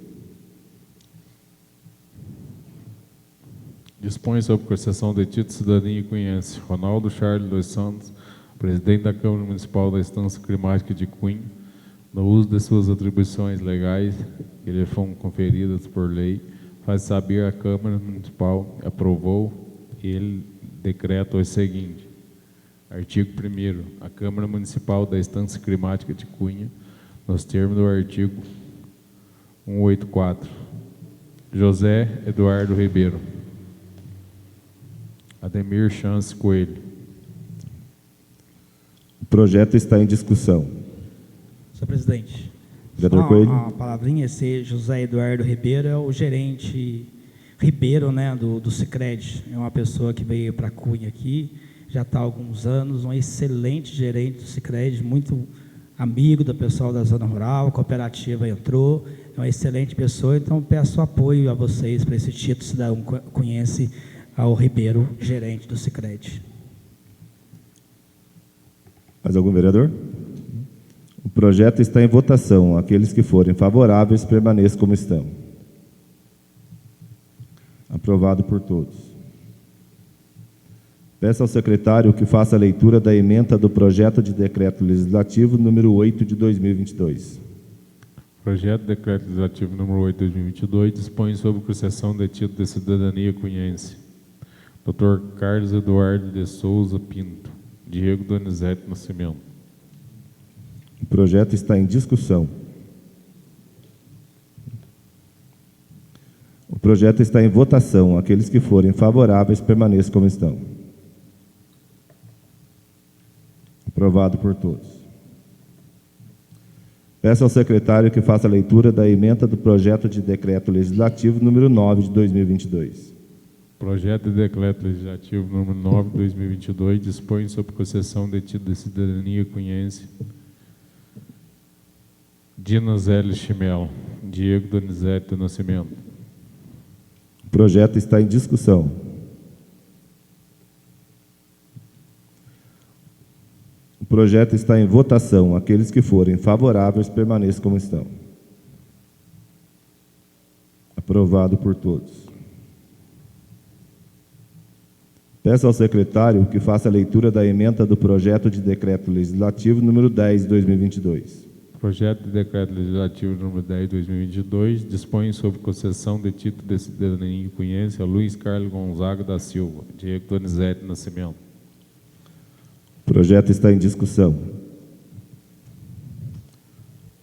Dispõe sobre concessão de título de cidadania e conhece Ronaldo Charles dos Santos, presidente da Câmara Municipal da Estância Climática de Cunha, no uso de suas atribuições legais que lhe foram conferidas por lei, faz saber a Câmara Municipal aprovou ele decreta o seguinte: artigo 1º, a Câmara Municipal da Estância Climática de Cunha, nos termos do artigo 184, José Eduardo Ribeiro. Ademir Chance Coelho. O projeto está em discussão. Senhor presidente. Vereador Só Coelho. uma palavrinha, esse José Eduardo Ribeiro é o gerente Ribeiro, né, do Sicredi. É uma pessoa que veio para a Cunha aqui, já está há alguns anos, um excelente gerente do Sicredi, muito amigo do pessoal da zona rural, a cooperativa entrou, é uma excelente pessoa, então peço apoio a vocês para esse título, cidadão conhece ao Ribeiro, gerente do Sicredi. Mais algum vereador? O projeto está em votação. Aqueles que forem favoráveis, permaneçam como estão. Aprovado por todos. Peço ao secretário que faça a leitura da ementa do projeto de decreto legislativo número 8 de 2022. Projeto de decreto legislativo número 8 de 2022 dispõe sobre concessão de título de cidadania cunhense. Dr. Carlos Eduardo de Souza Pinto, Diego Donizete Nascimento. O projeto está em discussão. O projeto está em votação. Aqueles que forem favoráveis, permaneçam como estão. Aprovado por todos. Peço ao secretário que faça a leitura da ementa do projeto de decreto legislativo número 9 de 2022. Projeto de decreto legislativo número 9 de 2022 dispõe sobre concessão de título de cidadania cunhense. Dinas L. Chimel, Diego Donizete Nascimento. O projeto está em discussão. O projeto está em votação. Aqueles que forem favoráveis, permaneçam como estão. Aprovado por todos. Peço ao secretário que faça a leitura da ementa do projeto de decreto legislativo número 10 de 2022. Projeto de decreto legislativo número 10 de 2022 dispõe sobre concessão de título de cidadania cunhense a Luiz Carlos Gonzaga da Silva, Diego Donizete Nascimento. O projeto está em discussão.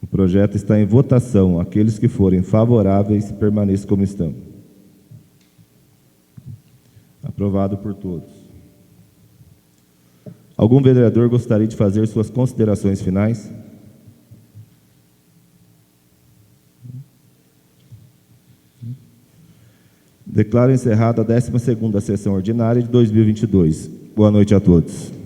O projeto está em votação. Aqueles que forem favoráveis, permaneçam como estão. Aprovado por todos. Algum vereador gostaria de fazer suas considerações finais? Declaro encerrada a 12ª sessão ordinária de 2022. Boa noite a todos.